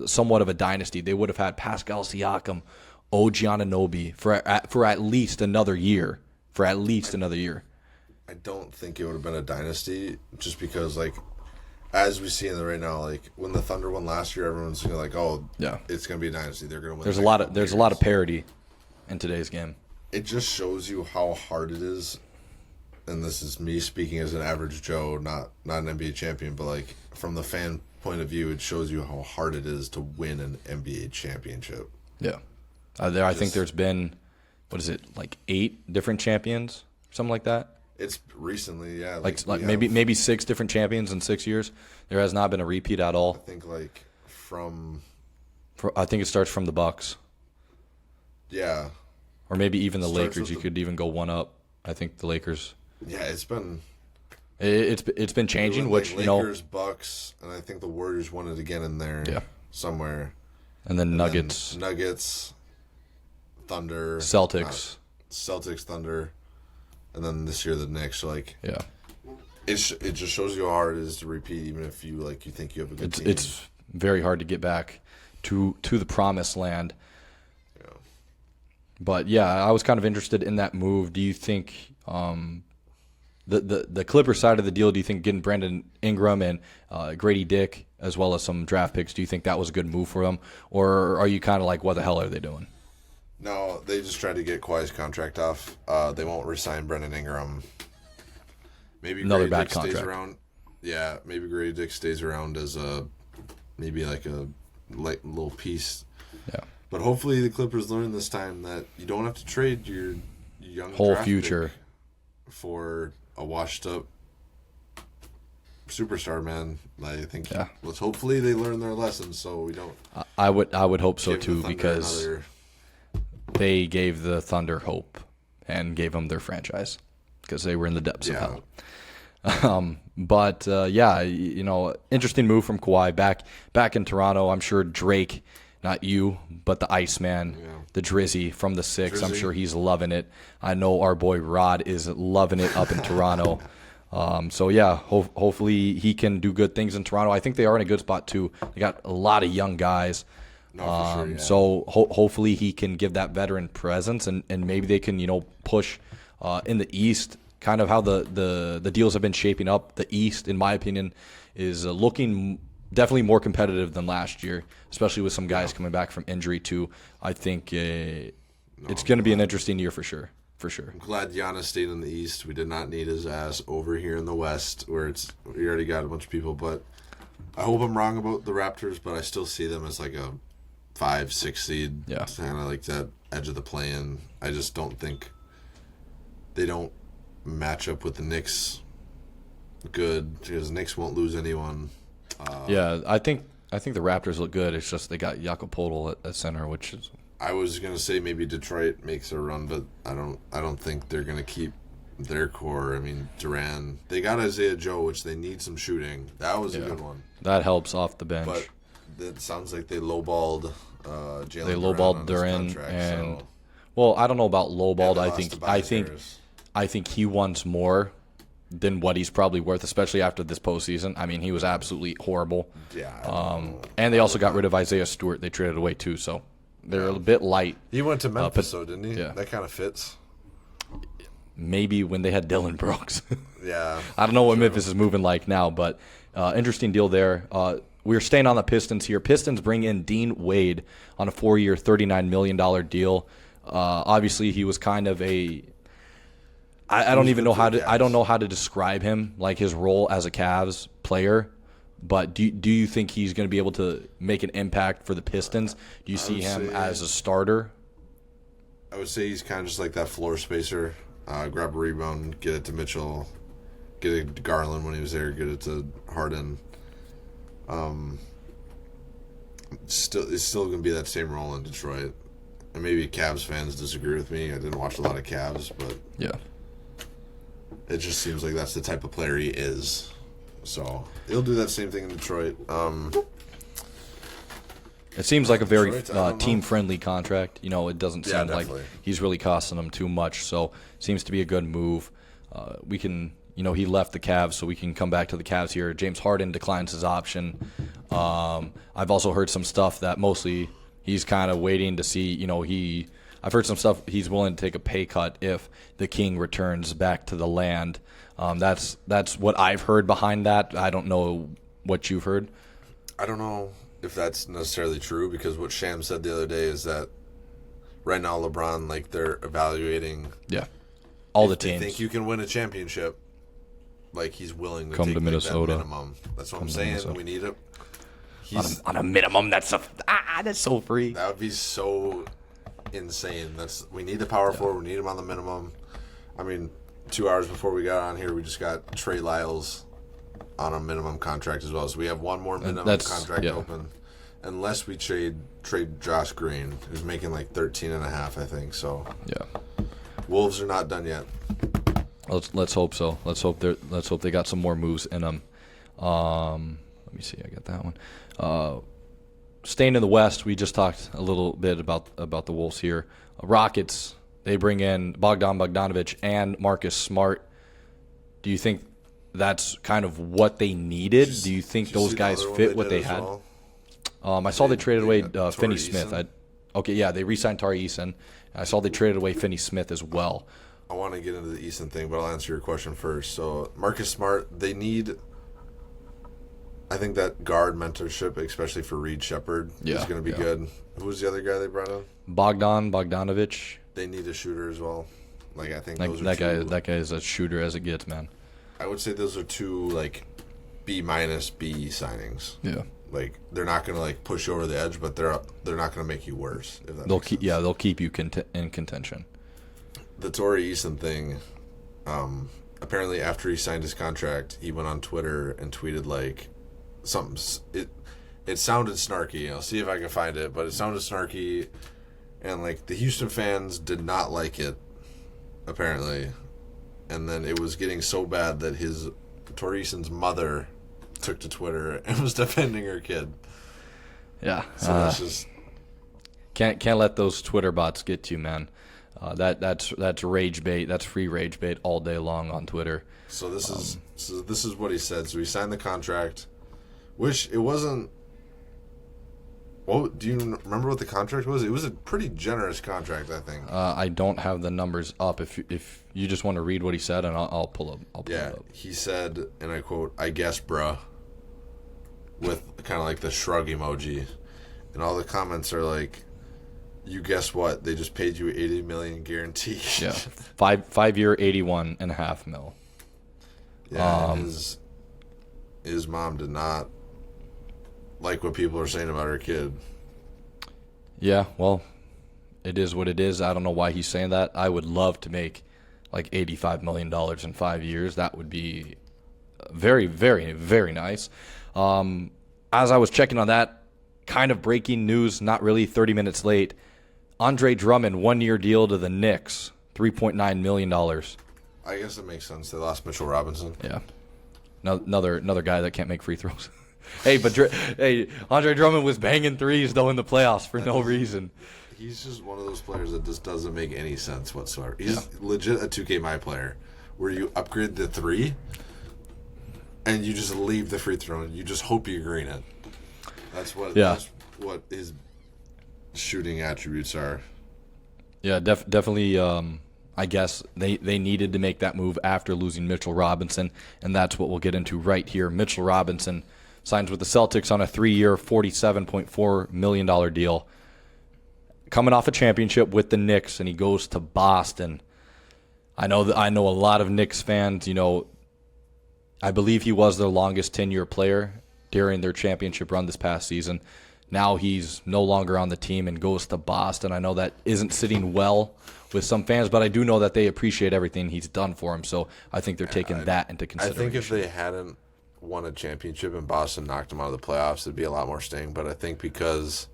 [SPEAKER 1] somewhat of a dynasty? They would have had Pascal Siakam, OG Anunoby for at least another year.
[SPEAKER 2] I don't think it would have been a dynasty, just because as we see in the right now, when the Thunder won last year, everyone's oh yeah, it's gonna be a dynasty. They're gonna win.
[SPEAKER 1] There's a lot of parity in today's game.
[SPEAKER 2] It just shows you how hard it is. And this is me speaking as an average Joe, not an NBA champion, but from the fan point of view, it shows you how hard it is to win an NBA championship.
[SPEAKER 1] Yeah, I think there's been, 8 different champions, something like that.
[SPEAKER 2] It's recently, yeah.
[SPEAKER 1] Like
[SPEAKER 2] we
[SPEAKER 1] maybe 6 different champions in 6 years. There has not been a repeat at all.
[SPEAKER 2] I think like
[SPEAKER 1] I think it starts from the Bucks,
[SPEAKER 2] yeah.
[SPEAKER 1] or maybe even the
[SPEAKER 2] Starts
[SPEAKER 1] Lakers.
[SPEAKER 2] with
[SPEAKER 1] You could even go one up. I think the Lakers.
[SPEAKER 2] Yeah, it's been
[SPEAKER 1] It's been changing,
[SPEAKER 2] like
[SPEAKER 1] which
[SPEAKER 2] Lakers, Bucks, and I think the Warriors won it again in there.
[SPEAKER 1] Yeah.
[SPEAKER 2] Somewhere.
[SPEAKER 1] and then Nuggets,
[SPEAKER 2] Nuggets, Thunder,
[SPEAKER 1] Celtics.
[SPEAKER 2] Celtics, Thunder, and then this year the Knicks. So like,
[SPEAKER 1] Yeah,
[SPEAKER 2] it just shows you how hard it is to repeat, even if you think you have a good team.
[SPEAKER 1] it's very hard to get back to the promised land.
[SPEAKER 2] Yeah.
[SPEAKER 1] But yeah, I was kind of interested in that move. Do you think the Clippers side of the deal? Do you think getting Brandon Ingram and Grady Dick as well as some draft picks? Do you think that was a good move for them, or are you kind of like, what the hell are they doing?
[SPEAKER 2] No, they just tried to get Kawhi's contract off. They won't re-sign Brandon Ingram. Maybe
[SPEAKER 1] Another
[SPEAKER 2] Grady
[SPEAKER 1] bad
[SPEAKER 2] Dick
[SPEAKER 1] contract.
[SPEAKER 2] stays around. Yeah, maybe Grady Dick stays around as maybe like a little piece.
[SPEAKER 1] Yeah,
[SPEAKER 2] But hopefully the Clippers learn this time that you don't have to trade your young
[SPEAKER 1] whole
[SPEAKER 2] draft
[SPEAKER 1] future.
[SPEAKER 2] pick for a washed-up superstar, man. I think let's hopefully they learn their lessons so we don't.
[SPEAKER 1] I would hope so
[SPEAKER 2] give the
[SPEAKER 1] too,
[SPEAKER 2] Thunder
[SPEAKER 1] because
[SPEAKER 2] another.
[SPEAKER 1] they gave the Thunder hope and gave them their franchise because they were in the depths of hell. But interesting move from Kawhi back in Toronto. I'm sure Drake, not you, but the Iceman, the Drizzy from the Six. I'm
[SPEAKER 2] Drizzy.
[SPEAKER 1] sure he's loving it. I know our boy Rod is loving it up in Toronto. Hopefully he can do good things in Toronto. I think they are in a good spot too. They got a lot of young guys.
[SPEAKER 2] No, for sure, yeah.
[SPEAKER 1] So hopefully he can give that veteran presence, and maybe they can push in the East. Kind of how the deals have been shaping up. The East, in my opinion, is looking definitely more competitive than last year, especially with some guys coming back from injury too. I think it's going to be an interesting year for sure. For sure.
[SPEAKER 2] I'm glad Giannis stayed in the East. We did not need his ass over here in the West, where we already got a bunch of people. But I hope I'm wrong about the Raptors, but I still see them as like a 5-6 seed, kind of like that edge of the play-in. I just don't think they don't match up with the Knicks good, because the Knicks won't lose anyone.
[SPEAKER 1] I think the Raptors look good. It's just they got Jakob Poeltl at center, which is.
[SPEAKER 2] I was gonna say maybe Detroit makes a run, but I don't think they're gonna keep their core. I mean, Duran. They got Isaiah Joe, which they need some shooting. That was a good one.
[SPEAKER 1] That helps off the bench.
[SPEAKER 2] But it sounds like they lowballed Jalen.
[SPEAKER 1] They lowballed Duran, well, I don't know about lowballed. I think he wants more than what he's probably worth, especially after this postseason. I mean, he was absolutely horrible.
[SPEAKER 2] Yeah.
[SPEAKER 1] And they also got rid of Isaiah Stewart. They traded away too, so they're a bit light.
[SPEAKER 2] He went to Memphis, didn't he?
[SPEAKER 1] Yeah.
[SPEAKER 2] That kind of fits.
[SPEAKER 1] Maybe when they had Dylan Brooks.
[SPEAKER 2] Yeah.
[SPEAKER 1] I don't know what Memphis is moving like now, but interesting deal there. We're staying on the Pistons here. Pistons bring in Dean Wade on a 4-year, $39 million deal. Obviously, he was kind of a. I don't even know how to. I don't know how to describe him, like his role as a Cavs player. But do you think he's going to be able to make an impact for the Pistons? Do you see him as a starter?
[SPEAKER 2] I would say he's kind of just like that floor spacer. Grab a rebound, get it to Mitchell, get it to Garland when he was there, get it to Harden. It's still going to be that same role in Detroit. And maybe Cavs fans disagree with me. I didn't watch a lot of Cavs, but
[SPEAKER 1] Yeah.
[SPEAKER 2] it just seems like that's the type of player he is. So he'll do that same thing in Detroit.
[SPEAKER 1] It seems like a very
[SPEAKER 2] Detroit, I don't know.
[SPEAKER 1] team-friendly contract. It doesn't seem like
[SPEAKER 2] definitely.
[SPEAKER 1] he's really costing them too much. So seems to be a good move. We can, he left the Cavs, so we can come back to the Cavs here. James Harden declines his option. I've also heard some stuff that mostly he's kind of waiting to see. I've heard some stuff he's willing to take a pay cut if the King returns back to the land. That's what I've heard behind that. I don't know what you've heard.
[SPEAKER 2] I don't know if that's necessarily true, because what Sham said the other day is that right now LeBron, they're evaluating.
[SPEAKER 1] Yeah, all the
[SPEAKER 2] They
[SPEAKER 1] teams.
[SPEAKER 2] think you can win a championship. He's willing to
[SPEAKER 1] Come
[SPEAKER 2] take
[SPEAKER 1] to Minnesota.
[SPEAKER 2] that minimum. That's what I'm saying.
[SPEAKER 1] Minnesota.
[SPEAKER 2] We need it.
[SPEAKER 1] On a minimum. That's so free.
[SPEAKER 2] That would be so insane. We need the power forward. We need him on the minimum. I mean, 2 hours before we got on here, we just got Trey Lyles on a minimum contract as well. So we have one more minimum contract open. Unless we trade Josh Green, who's making like 13.5, I think. So
[SPEAKER 1] yeah,
[SPEAKER 2] Wolves are not done yet.
[SPEAKER 1] Let's hope so. Let's hope they got some more moves in them. Let me see. I got that one. Staying in the West, we just talked a little bit about the Wolves here. Rockets, they bring in Bogdan Bogdanovic and Marcus Smart. Do you think that's kind of what they needed? Do you think those guys fit what they had?
[SPEAKER 2] Well?
[SPEAKER 1] I saw they traded away Finney
[SPEAKER 2] Eason?
[SPEAKER 1] Smith. They re-signed Tari Eason. I saw they traded away Finney Smith as well.
[SPEAKER 2] I want to get into the Eason thing, but I'll answer your question first. So Marcus Smart, they need, I think that guard mentorship, especially for Reed Shepherd, is going to be good. Who was the other guy they brought in?
[SPEAKER 1] Bogdanovic.
[SPEAKER 2] They need a shooter as well. Like I think
[SPEAKER 1] like,
[SPEAKER 2] those are
[SPEAKER 1] that guy is a shooter as it gets, man.
[SPEAKER 2] I would say those are two like B- B signings.
[SPEAKER 1] Yeah.
[SPEAKER 2] Like they're not going to like push you over the edge, but they're not going to make you worse. If that
[SPEAKER 1] they'll
[SPEAKER 2] makes sense.
[SPEAKER 1] they'll keep you in contention.
[SPEAKER 2] The Tari Eason thing. Apparently, after he signed his contract, he went on Twitter and tweeted like something. It sounded snarky. I'll see if I can find it, but it sounded snarky, and like the Houston fans did not like it. Apparently, and then it was getting so bad that Tari Eason's mother took to Twitter and was defending her kid.
[SPEAKER 1] Yeah.
[SPEAKER 2] So that's just
[SPEAKER 1] can't let those Twitter bots get to you, man. That's rage bait. That's free rage bait all day long on Twitter.
[SPEAKER 2] So this is what he said. So he signed the contract, which it wasn't. Well, do you remember what the contract was? It was a pretty generous contract, I think.
[SPEAKER 1] I don't have the numbers up. If you just want to read what he said, and I'll pull it up.
[SPEAKER 2] He said, and I quote, "I guess, bruh," with kind of like the shrug emoji, and all the comments are like, "You guess what? They just paid you $80 million guaranteed."
[SPEAKER 1] Yeah, 5-year, $81.5 million.
[SPEAKER 2] Yeah, his mom did not like what people are saying about her kid.
[SPEAKER 1] Yeah, well, it is what it is. I don't know why he's saying that. I would love to make like $85 million in 5 years. That would be very, very, very nice. As I was checking on that, kind of breaking news, not really 30 minutes late, Andre Drummond, 1-year deal to the Knicks, $3.9 million.
[SPEAKER 2] I guess it makes sense. They lost Mitchell Robinson.
[SPEAKER 1] Yeah. Another guy that can't make free throws. Hey, but Andre Drummond was banging threes, though, in the playoffs for no reason.
[SPEAKER 2] He's just one of those players that just doesn't make any sense whatsoever. He's legit a 2K My Player, where you upgrade the three, and you just leave the free throw, and you just hope you green it. That's what his shooting attributes are.
[SPEAKER 1] Yeah, definitely. I guess they needed to make that move after losing Mitchell Robinson, and that's what we'll get into right here. Mitchell Robinson signs with the Celtics on a 3-year, $47.4 million deal. Coming off a championship with the Knicks, and he goes to Boston. I know a lot of Knicks fans. You know, I believe he was their longest 10-year player during their championship run this past season. Now he's no longer on the team and goes to Boston. I know that isn't sitting well with some fans, but I do know that they appreciate everything he's done for him. So I think they're taking that into consideration.
[SPEAKER 2] I think if they hadn't won a championship and Boston knocked him out of the playoffs, it'd be a lot more sting. But I think because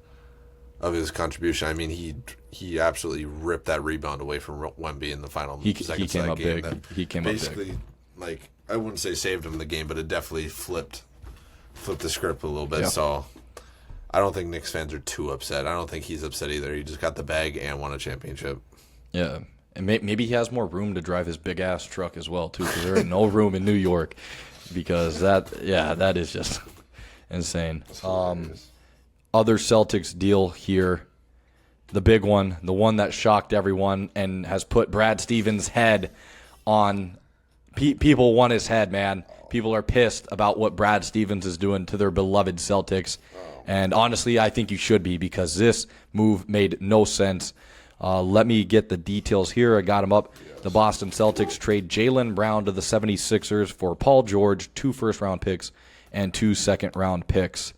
[SPEAKER 2] of his contribution, I mean, he absolutely ripped that rebound away from Wemby in the final seconds of that game.
[SPEAKER 1] He came up big.
[SPEAKER 2] Basically, like, I wouldn't say saved him the game, but it definitely flipped the script a little bit. Yeah. So I don't think Knicks fans are too upset. I don't think he's upset either. He just got the bag and won a championship.
[SPEAKER 1] Yeah, and maybe he has more room to drive his big-ass truck as well, too, because there ain't no room in New York, because that is just insane. Other Celtics deal here, the big one, the one that shocked everyone and has put Brad Stevens' head on people want his head, man. People are pissed about what Brad Stevens is doing to their beloved Celtics. And honestly, I think you should be, because this move made no sense. Let me get the details here. I got them up. Yes. The Boston Celtics trade Jaylen Brown to the 76ers for Paul George, 2 first-round picks, and 2 second-round picks.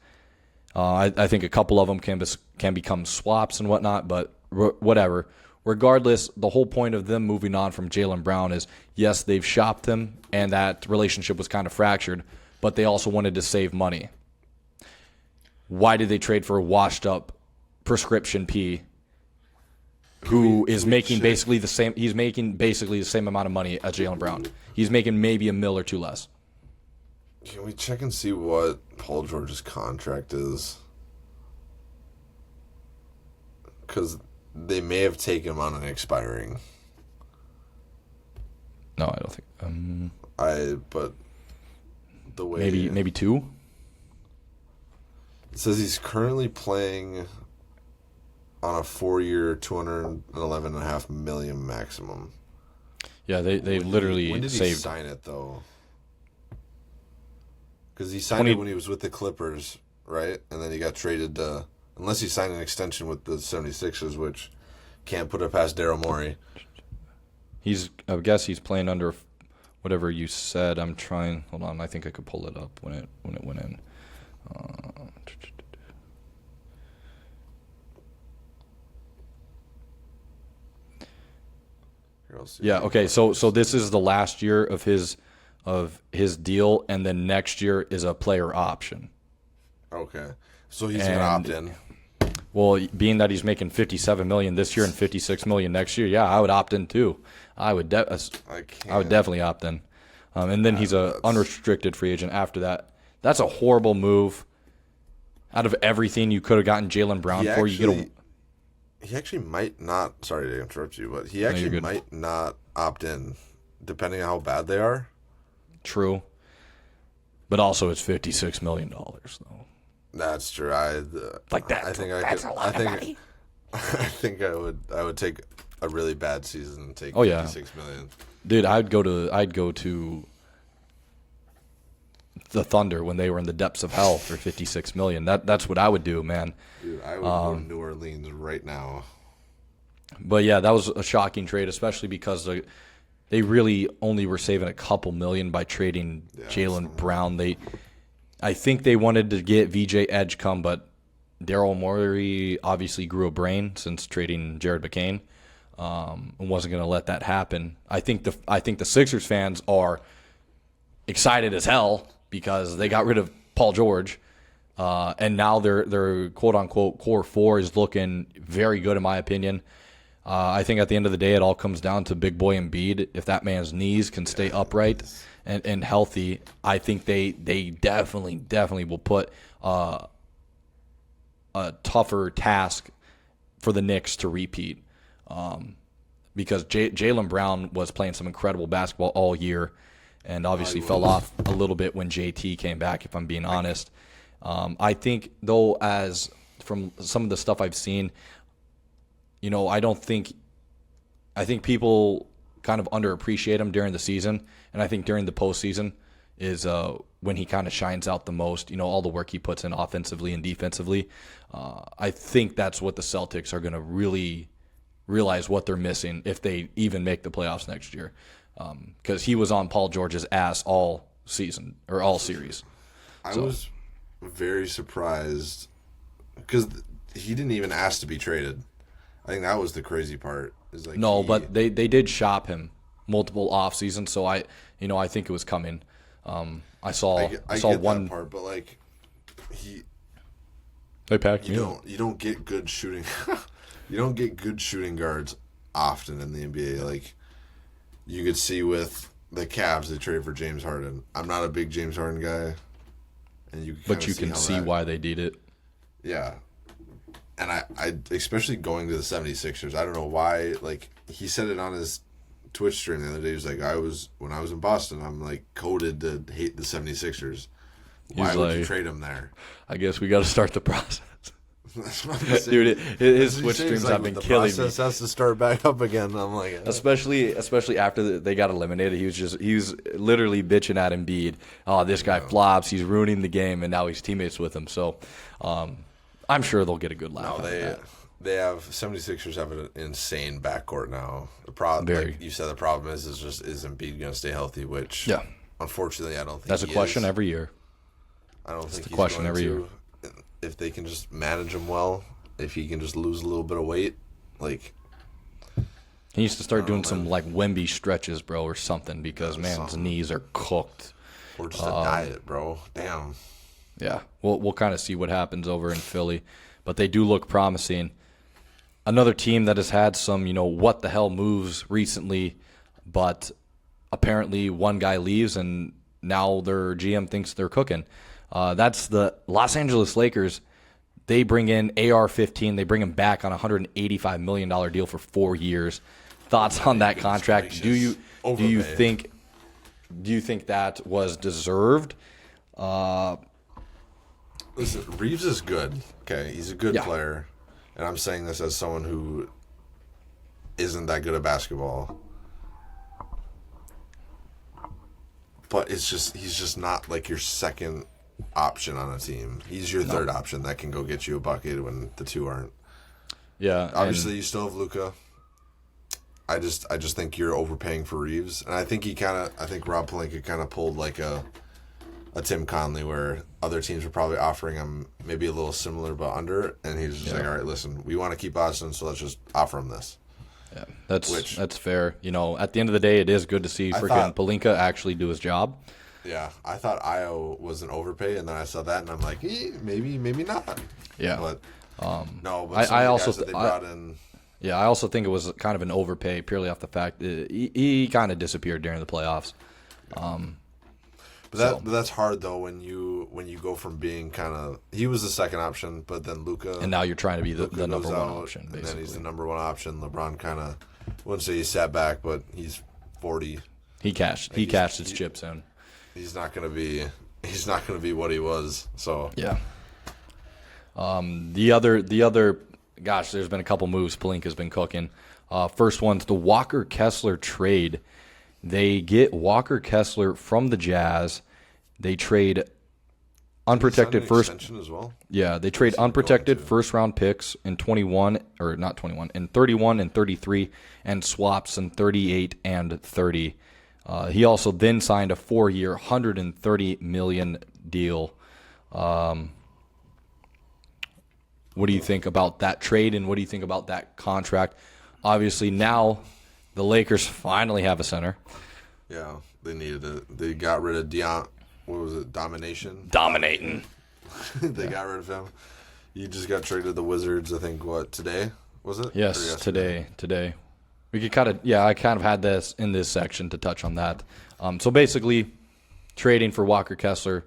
[SPEAKER 1] I think a couple of them can become swaps and whatnot, but whatever. regardless, the whole point of them moving on from Jaylen Brown is, yes, they've shopped him, and that relationship was kind of fractured, but they also wanted to save money. Why did they trade for a washed-up prescription P who is making basically the same? He's making basically the same amount of money as Jaylen Brown. He's making maybe $1 million or $2 million less.
[SPEAKER 2] Can we check and see what Paul George's contract is? Because they may have taken him on an expiring.
[SPEAKER 1] No, I don't think.
[SPEAKER 2] But the way
[SPEAKER 1] maybe 2.
[SPEAKER 2] It says he's currently playing on a 4-year, $211.5 million maximum.
[SPEAKER 1] Yeah, they literally
[SPEAKER 2] when did
[SPEAKER 1] saved.
[SPEAKER 2] He sign it though? Because he signed it when he was with the Clippers, right? And then he got traded. Unless he signed an extension with the 76ers, which can't put it past Daryl Morey.
[SPEAKER 1] I guess he's playing under whatever you said. I'm trying. Hold on, I think I could pull it up when it went in. Yeah. Okay. So this is the last year of his deal, and then next year is a player option.
[SPEAKER 2] Okay. So he's gonna opt in.
[SPEAKER 1] Well, being that he's making $57 million this year and $56 million next year, yeah, I would opt in too. I would definitely opt in. And then he's a unrestricted free agent after that. That's a horrible move. Out of everything you could have gotten Jaylen Brown for, you get
[SPEAKER 2] He actually might not. Sorry to interrupt you, but he actually might not opt in, depending on how bad they are.
[SPEAKER 1] True, but also it's $56 million though.
[SPEAKER 2] That's true.
[SPEAKER 1] Like that.
[SPEAKER 2] I think
[SPEAKER 1] that's a lot of money.
[SPEAKER 2] I think I would take a really bad season and take $56 million.
[SPEAKER 1] Dude, I'd go to the Thunder when they were in the depths of hell for $56 million. That's what I would do, man.
[SPEAKER 2] Dude, I would go to New Orleans right now.
[SPEAKER 1] But yeah, that was a shocking trade, especially because they really only were saving a couple million by trading Jaylen Brown. I think they wanted to get VJ Edgecombe, but Daryl Morey obviously grew a brain since trading Jared McCain, and wasn't going to let that happen. I think the Sixers fans are excited as hell because they got rid of Paul George, and now their quote unquote core 4 is looking very good in my opinion. I think at the end of the day, it all comes down to big boy Embiid. If that man's knees can stay upright and healthy, I think they definitely will put a tougher task for the Knicks to repeat. Because Jaylen Brown was playing some incredible basketball all year, and obviously fell off a little bit when JT came back, if I'm being honest. I think, though, as from some of the stuff I've seen, I think people kind of underappreciate him during the season, and I think during the postseason is when he kind of shines out the most. All the work he puts in offensively and defensively. I think that's what the Celtics are going to really realize what they're missing if they even make the playoffs next year, because he was on Paul George's ass all season or all series.
[SPEAKER 2] I was very surprised because he didn't even ask to be traded. I think that was the crazy part.
[SPEAKER 1] But they did shop him multiple off seasons, so I think it was coming. I saw
[SPEAKER 2] get
[SPEAKER 1] one
[SPEAKER 2] that part, but
[SPEAKER 1] they packed
[SPEAKER 2] you don't get good shooting. You don't get good shooting guards often in the NBA. Like you could see with the Cavs, they traded for James Harden. I'm not a big James Harden guy, and you can see
[SPEAKER 1] why they did it.
[SPEAKER 2] Yeah. And I especially going to the 76ers, I don't know why, he said it on his Twitch stream the other day. He was like, when I was in Boston, I'm coded to hate the 76ers. Why would you trade him there?
[SPEAKER 1] I guess we got to start the process.
[SPEAKER 2] That's what I'm saying.
[SPEAKER 1] Dude, his Twitch streams have been killing me. The
[SPEAKER 2] process has to start back up again. I'm like,
[SPEAKER 1] especially after they got eliminated, he was literally bitching at Embiid. Oh, this guy flops. He's ruining the game, and now he's teammates with him. So, I'm sure they'll get a good laugh.
[SPEAKER 2] No, they have 76ers have an insane backcourt now. The problem, like you said, the problem is Embiid going to stay healthy? Which, unfortunately, I don't think
[SPEAKER 1] that's a question every year.
[SPEAKER 2] I don't think he's question every year. If they can just manage him well, if he can just lose a little bit of weight,
[SPEAKER 1] He needs to start doing some like Wemby stretches, bro, or something, because man's knees are cooked.
[SPEAKER 2] Or just a diet, bro. Damn.
[SPEAKER 1] Yeah, we'll kind of see what happens over in Philly, but they do look promising. Another team that has had some, what the hell moves recently, but apparently one guy leaves and now their GM thinks they're cooking. That's the Los Angeles Lakers. They bring in AR-15. They bring him back on a $185 million deal for 4 years. Thoughts on that contract? Do you think that was deserved?
[SPEAKER 2] Listen, Reeves is good. Okay, he's a good player, and I'm saying this as someone who isn't that good at basketball. But he's just not like your second option on a team. He's your third option that can go get you a bucket when the two aren't.
[SPEAKER 1] Yeah.
[SPEAKER 2] Obviously, you still have Luka. I just think you're overpaying for Reeves, and I think Rob Pelinka kind of pulled like a Tim Conley, where other teams were probably offering him maybe a little similar but under, and he's just like, all right, listen, we want to keep Boston, so let's just offer him this.
[SPEAKER 1] Yeah, that's fair. At the end of the day, it is good to see freaking Pelinka actually do his job.
[SPEAKER 2] Yeah, I thought Io was an overpay, and then I saw that, and I'm like, maybe not.
[SPEAKER 1] Yeah,
[SPEAKER 2] but no. But
[SPEAKER 1] I also
[SPEAKER 2] that they brought in.
[SPEAKER 1] Yeah, I also think it was kind of an overpay purely off the fact that he kind of disappeared during the playoffs.
[SPEAKER 2] But that's hard though when you go from being kind of, he was the second option, but then Luka,
[SPEAKER 1] and now you're trying to be the number one option, basically.
[SPEAKER 2] And then he's the number one option. LeBron kind of, wouldn't say he sat back, but he's 40.
[SPEAKER 1] He cashed his chips in.
[SPEAKER 2] He's not gonna be what he was. So
[SPEAKER 1] yeah. The other, gosh, there's been a couple moves Pelinka's been cooking. First one's the Walker Kessler trade. They get Walker Kessler from the Jazz. They trade unprotected first.
[SPEAKER 2] As well?
[SPEAKER 1] Yeah, they trade unprotected first round picks in 31 and 33, and swaps in 38 and 30. He also then signed a 4-year, $130 million deal. What do you think about that trade, and what do you think about that contract? Obviously, now the Lakers finally have a center.
[SPEAKER 2] Yeah, they needed it. They got rid of what was it, Dominating. They got rid of him. He just got traded to the Wizards, I think, today? Was it?
[SPEAKER 1] Yes, today. We could I kind of had this in this section to touch on that. So basically, trading for Walker Kessler,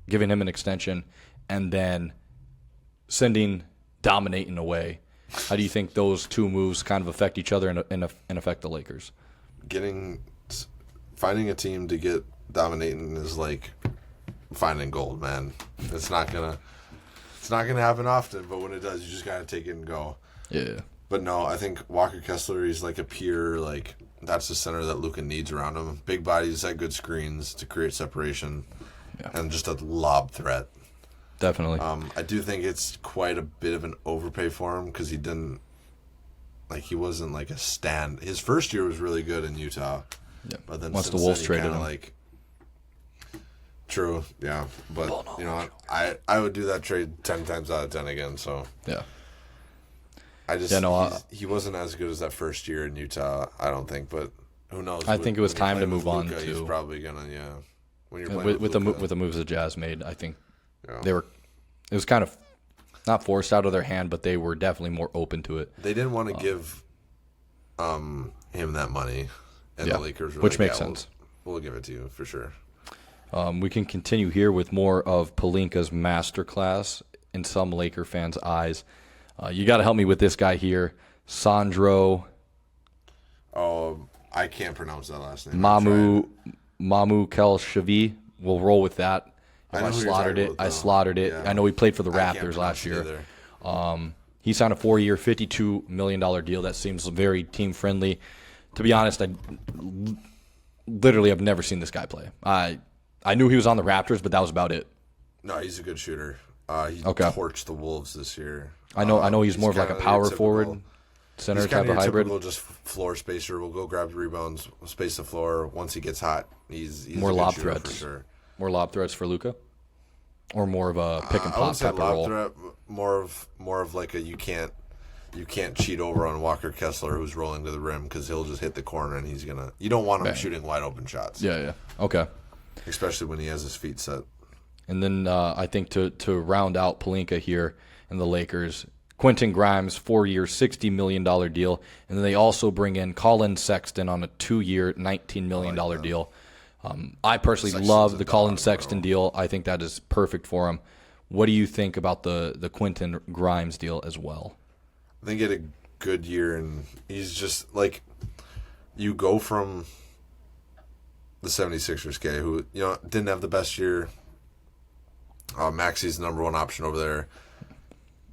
[SPEAKER 1] giving him an extension, and then sending Dominating away. How do you think those two moves kind of affect each other and affect the Lakers?
[SPEAKER 2] Finding a team to get Dominating is like finding gold, man. It's not gonna happen often, but when it does, you just gotta take it and go.
[SPEAKER 1] Yeah.
[SPEAKER 2] But no, I think Walker Kessler, he's like a pure, like, that's the center that Luka needs around him. Big bodies, set good screens to create separation, and just a lob threat.
[SPEAKER 1] Definitely.
[SPEAKER 2] I do think it's quite a bit of an overpay for him because he wasn't like a stand. His first year was really good in Utah.
[SPEAKER 1] Yeah.
[SPEAKER 2] But then
[SPEAKER 1] once the Wolves traded him.
[SPEAKER 2] True, yeah. But, I would do that trade 10 times out of 10 again, so.
[SPEAKER 1] Yeah.
[SPEAKER 2] He wasn't as good as that first year in Utah, I don't think, but who knows?
[SPEAKER 1] I think it was time to move on
[SPEAKER 2] Luka,
[SPEAKER 1] to.
[SPEAKER 2] He's probably gonna, when you're playing
[SPEAKER 1] with the moves the Jazz made, I think it was kind of not forced out of their hand, but they were definitely more open to it.
[SPEAKER 2] They didn't want to give him that money, and the Lakers were
[SPEAKER 1] which makes sense.
[SPEAKER 2] We'll give it to you for sure.
[SPEAKER 1] We can continue here with more of Pelinka's masterclass in some Laker fans' eyes. You got to help me with this guy here, Sandro.
[SPEAKER 2] Oh, I can't pronounce that last name.
[SPEAKER 1] Mamu Kelshavi. We'll roll with that. I slaughtered it. Yeah. I know he played for the Raptors last year. He signed a 4-year, $52 million deal. That seems very team friendly. To be honest, I literally have never seen this guy play. I knew he was on the Raptors, but that was about it.
[SPEAKER 2] No, he's a good shooter. He torched the Wolves this year.
[SPEAKER 1] I know he's more of like a power forward, center type of hybrid.
[SPEAKER 2] Typical just floor spacer. Will go grab the rebounds, space the floor. Once he gets hot, he's
[SPEAKER 1] more
[SPEAKER 2] a
[SPEAKER 1] lob
[SPEAKER 2] good
[SPEAKER 1] threats.
[SPEAKER 2] For sure.
[SPEAKER 1] More lob threats for Luka, or more of a pick and pop type of role.
[SPEAKER 2] Threat, more of like a you can't you can't cheat over on Walker Kessler, who's rolling to the rim, because he'll just hit the corner and you don't want him shooting wide open shots.
[SPEAKER 1] Yeah. Okay.
[SPEAKER 2] Especially when he has his feet set.
[SPEAKER 1] And then I think to round out Pelinka here and the Lakers, Quentin Grimes, 4-year, $60 million deal. And then they also bring in Colin Sexton on a 2-year, $19 million deal. I personally love the Colin Sexton deal. I think that is perfect for him. What do you think about the Quentin Grimes deal as well?
[SPEAKER 2] I think he had a good year, and he's just like, you go from the 76ers guy who, didn't have the best year. Maxi's the number one option over there.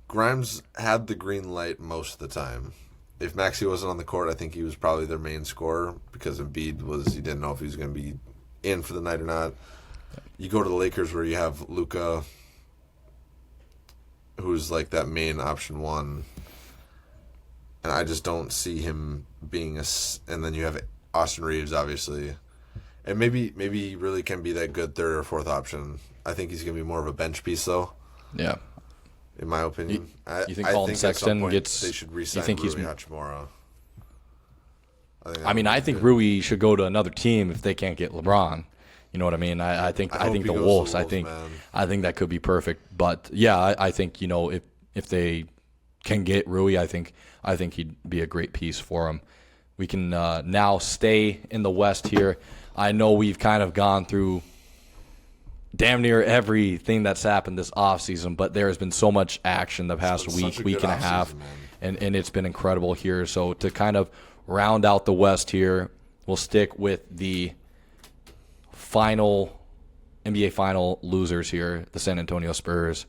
[SPEAKER 2] Grimes had the green light most of the time. If Maxey wasn't on the court, I think he was probably their main scorer because Embiid he didn't know if he was going to be in for the night or not. You go to the Lakers where you have Luka, who's like that main option one, and I just don't see him being and then you have Austin Reeves, obviously. And maybe he really can be that good third or fourth option. I think he's going to be more of a bench piece, though.
[SPEAKER 1] Yeah.
[SPEAKER 2] In my opinion.
[SPEAKER 1] You think Colin Sexton gets...
[SPEAKER 2] They should re-sign Rui Hachimura.
[SPEAKER 1] I think Rui should go to another team if they can't get LeBron. You know what I mean? I think the Wolves. I think that could be perfect. But yeah, I think if they can get Rui, I think he'd be a great piece for them. We can now stay in the West here. I know we've kind of gone through damn near everything that's happened this offseason, but there has been so much action the past week and a half, and it's been incredible here. So to kind of round out the West here, we'll stick with the final NBA final losers here, the San Antonio Spurs.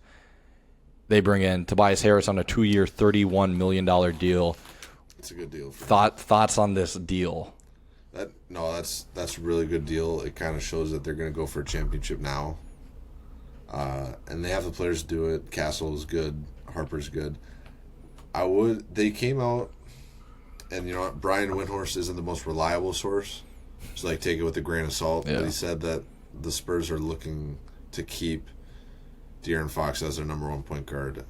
[SPEAKER 1] They bring in Tobias Harris on a 2-year, $31 million deal.
[SPEAKER 2] It's a good deal.
[SPEAKER 1] Thoughts on this deal?
[SPEAKER 2] That's a really good deal. It kind of shows that they're going to go for a championship now. And they have the players to do it. Castle's good. Harper's good. They came out, and Brian Windhorst isn't the most reliable source. So take it with a grain of salt. Yeah. But he said that the Spurs are looking to keep De'Aaron Fox as their number one point guard.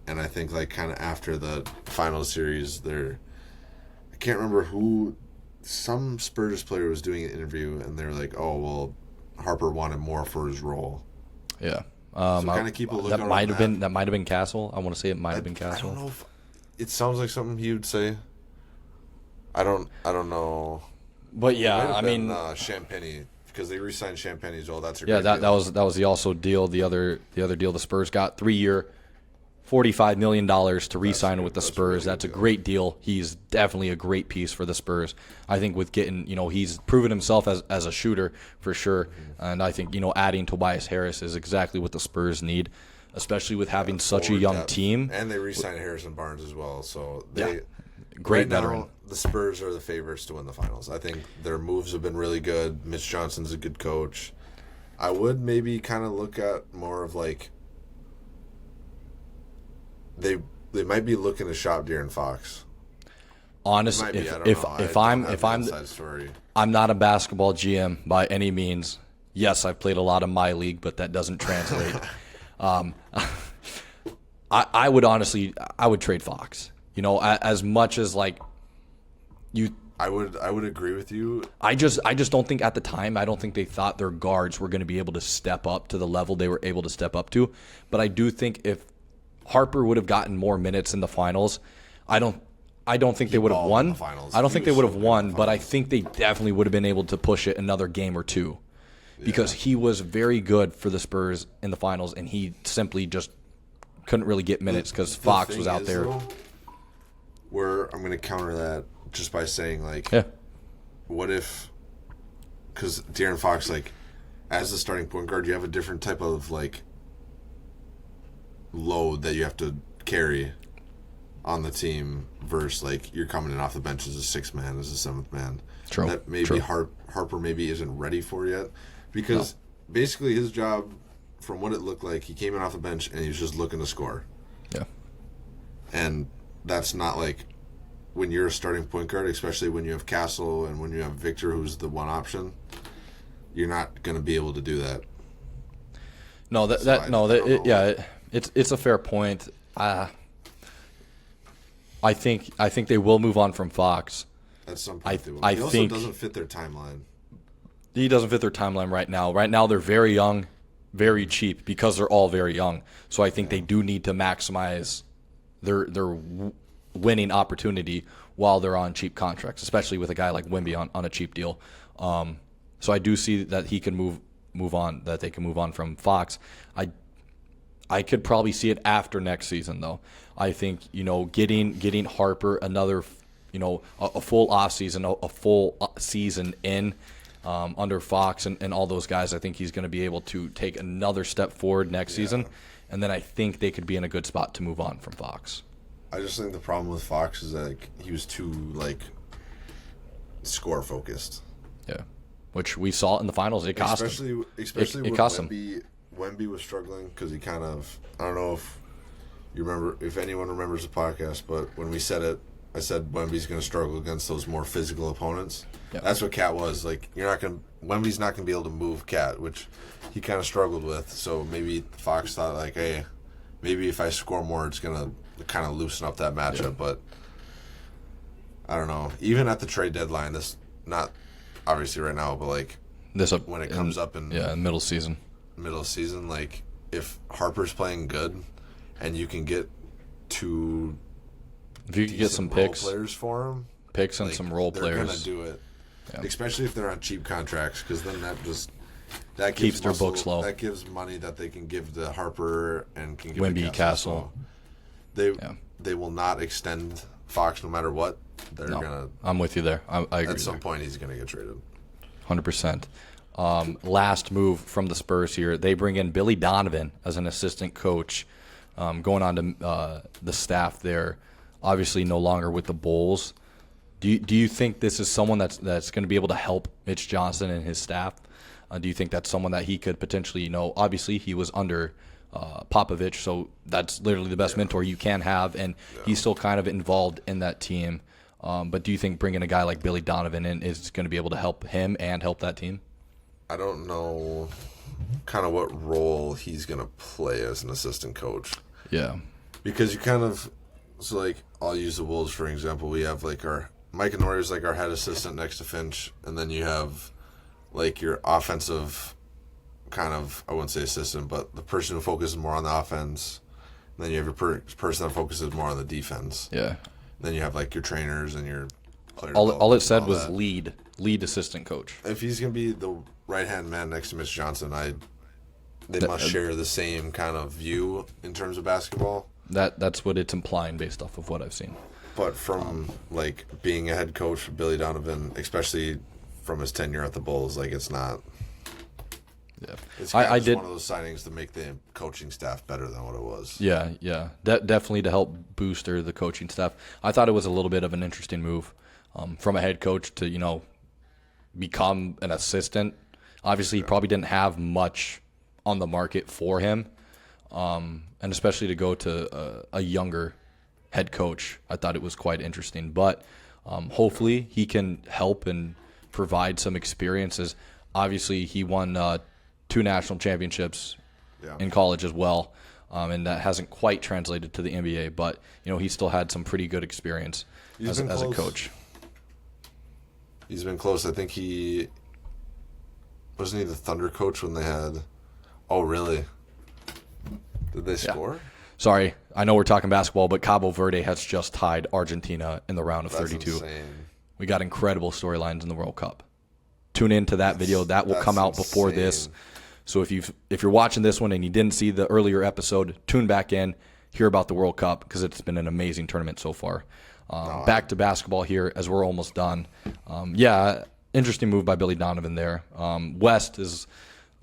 [SPEAKER 2] And I think kind of after the final series, I can't remember who, some Spurs player was doing an interview, and they were like, "Oh well, Harper wanted more for his role."
[SPEAKER 1] Yeah.
[SPEAKER 2] So kind of keep a lookout.
[SPEAKER 1] That might have been Castle. I want to say it might have been Castle.
[SPEAKER 2] I don't know if it sounds like something he would say. I don't know.
[SPEAKER 1] But yeah,
[SPEAKER 2] Champagny, because they re-signed Champagny as well. That's a
[SPEAKER 1] great deal. That was the also deal. The other deal the Spurs got 3-year. $45 million to re-sign with the Spurs. That's a great deal. He's definitely a great piece for the Spurs. I think with getting, he's proven himself as a shooter for sure. And I think, adding Tobias Harris is exactly what the Spurs need, especially with having such a young team.
[SPEAKER 2] And they re-signed Harrison Barnes as well. So
[SPEAKER 1] great veteran.
[SPEAKER 2] Now, the Spurs are the favorites to win the finals. I think their moves have been really good. Mitch Johnson's a good coach. I would maybe kind of look at more of they might be looking to shop De'Aaron Fox.
[SPEAKER 1] Honestly, I'm not a basketball GM by any means. Yes, I've played a lot of my league, but that doesn't translate. I would trade Fox. As much as you.
[SPEAKER 2] I would agree with you.
[SPEAKER 1] I just don't think at the time, I don't think they thought their guards were going to be able to step up to the level they were able to step up to. But I do think if Harper would have gotten more minutes in the finals, I don't think they would have won. I don't think they would have won, but I think they definitely would have been able to push it another game or two. Because he was very good for the Spurs in the finals, and he simply just couldn't really get minutes because Fox was out there.
[SPEAKER 2] Where I'm going to counter that just by saying, what if, because De'Aaron Fox, as the starting point guard, you have a different type of, load that you have to carry on the team versus, you're coming in off the bench as a sixth man, as a seventh man.
[SPEAKER 1] True.
[SPEAKER 2] That maybe Harper maybe isn't ready for yet. Because basically his job, from what it looked like, he came in off the bench and he was just looking to score.
[SPEAKER 1] Yeah.
[SPEAKER 2] And that's not when you're a starting point guard, especially when you have Castle and when you have Victor, who's the one option, you're not going to be able to do that.
[SPEAKER 1] No, it's a fair point. I think they will move on from Fox.
[SPEAKER 2] At some point, they will.
[SPEAKER 1] I
[SPEAKER 2] He also
[SPEAKER 1] think
[SPEAKER 2] doesn't fit their timeline.
[SPEAKER 1] he doesn't fit their timeline right now. Right now, they're very young, very cheap because they're all very young. So I think they do need to maximize their winning opportunity while they're on cheap contracts, especially with a guy like Wemby on a cheap deal. So I do see that he can move on, that they can move on from Fox. I could probably see it after next season, though. I think, getting Harper another, a full offseason, a full season in under Fox and all those guys, I think he's going to be able to take another step forward next season. And then I think they could be in a good spot to move on from Fox.
[SPEAKER 2] I just think the problem with Fox is that he was too score focused.
[SPEAKER 1] Yeah, which we saw in the finals. It cost him.
[SPEAKER 2] Especially
[SPEAKER 1] it
[SPEAKER 2] when
[SPEAKER 1] cost him.
[SPEAKER 2] Wemby was struggling because he kind of, I don't know if you remember, if anyone remembers the podcast, but when we said it, I said Wemby's going to struggle against those more physical opponents.
[SPEAKER 1] Yep.
[SPEAKER 2] That's what Cat was. Wemby's not going to be able to move Cat, which he kind of struggled with. So maybe Fox thought hey, maybe if I score more, it's going to kind of loosen up that matchup.
[SPEAKER 1] Yeah.
[SPEAKER 2] But I don't know. Even at the trade deadline, this not obviously right now, but when it comes up in
[SPEAKER 1] middle season,
[SPEAKER 2] if Harper's playing good, and you can get two,
[SPEAKER 1] if you could get some picks,
[SPEAKER 2] players for him,
[SPEAKER 1] and some role players,
[SPEAKER 2] they're gonna do it. Yeah. Especially if they're on cheap contracts, because then that
[SPEAKER 1] keeps their books low.
[SPEAKER 2] That gives money that they can give to Harper and can give
[SPEAKER 1] Wemby,
[SPEAKER 2] to
[SPEAKER 1] Castle.
[SPEAKER 2] They will not extend Fox no matter what. They're gonna.
[SPEAKER 1] I'm with you there. I agree.
[SPEAKER 2] At some point, he's gonna get traded.
[SPEAKER 1] 100%. Last move from the Spurs here, they bring in Billy Donovan as an assistant coach, going on to the staff there. Obviously, no longer with the Bulls. Do you think this is someone that's going to be able to help Mitch Johnson and his staff? Do you think that's someone that he could potentially, obviously he was under Popovich, so that's literally the best mentor you can have, and he's still kind of involved in that team. But do you think bringing a guy like Billy Donovan in is going to be able to help him and help that team?
[SPEAKER 2] I don't know kind of what role he's going to play as an assistant coach.
[SPEAKER 1] Yeah.
[SPEAKER 2] Because I'll use the Wolves for example. We have our Mike Honore is our head assistant next to Finch, and then you have your offensive kind of, I wouldn't say assistant, but the person who focuses more on the offense. And then you have your person that focuses more on the defense.
[SPEAKER 1] Yeah.
[SPEAKER 2] And then you have your trainers and your players.
[SPEAKER 1] All it said was lead assistant coach.
[SPEAKER 2] If he's going to be the right-hand man next to Mitch Johnson, they must share the same kind of view in terms of basketball.
[SPEAKER 1] That's what it's implying based off of what I've seen.
[SPEAKER 2] But from being a head coach for Billy Donovan, especially from his tenure at the Bulls, it's not.
[SPEAKER 1] Yeah,
[SPEAKER 2] it's I did one of those signings to make the coaching staff better than what it was.
[SPEAKER 1] Yeah, definitely to help booster the coaching staff. I thought it was a little bit of an interesting move from a head coach to become an assistant. Obviously, he probably didn't have much on the market for him, and especially to go to a younger head coach, I thought it was quite interesting. But hopefully he can help and provide some experiences. Obviously, he won 2 national championships in college as well, and that hasn't quite translated to the NBA. But he still had some pretty good experience as a coach.
[SPEAKER 2] He's been close. I think he wasn't he the Thunder coach when they had. Oh, really? Did they score?
[SPEAKER 1] Sorry, I know we're talking basketball, but Cabo Verde has just tied Argentina in the round of
[SPEAKER 2] That's
[SPEAKER 1] 32.
[SPEAKER 2] Insane.
[SPEAKER 1] We got incredible storylines in the World Cup. Tune in to that video. That will come out before this. So if you're watching this one and you didn't see the earlier episode, tune back in, hear about the World Cup, because it's been an amazing tournament so far. Back to basketball here as we're almost done. Interesting move by Billy Donovan there. West is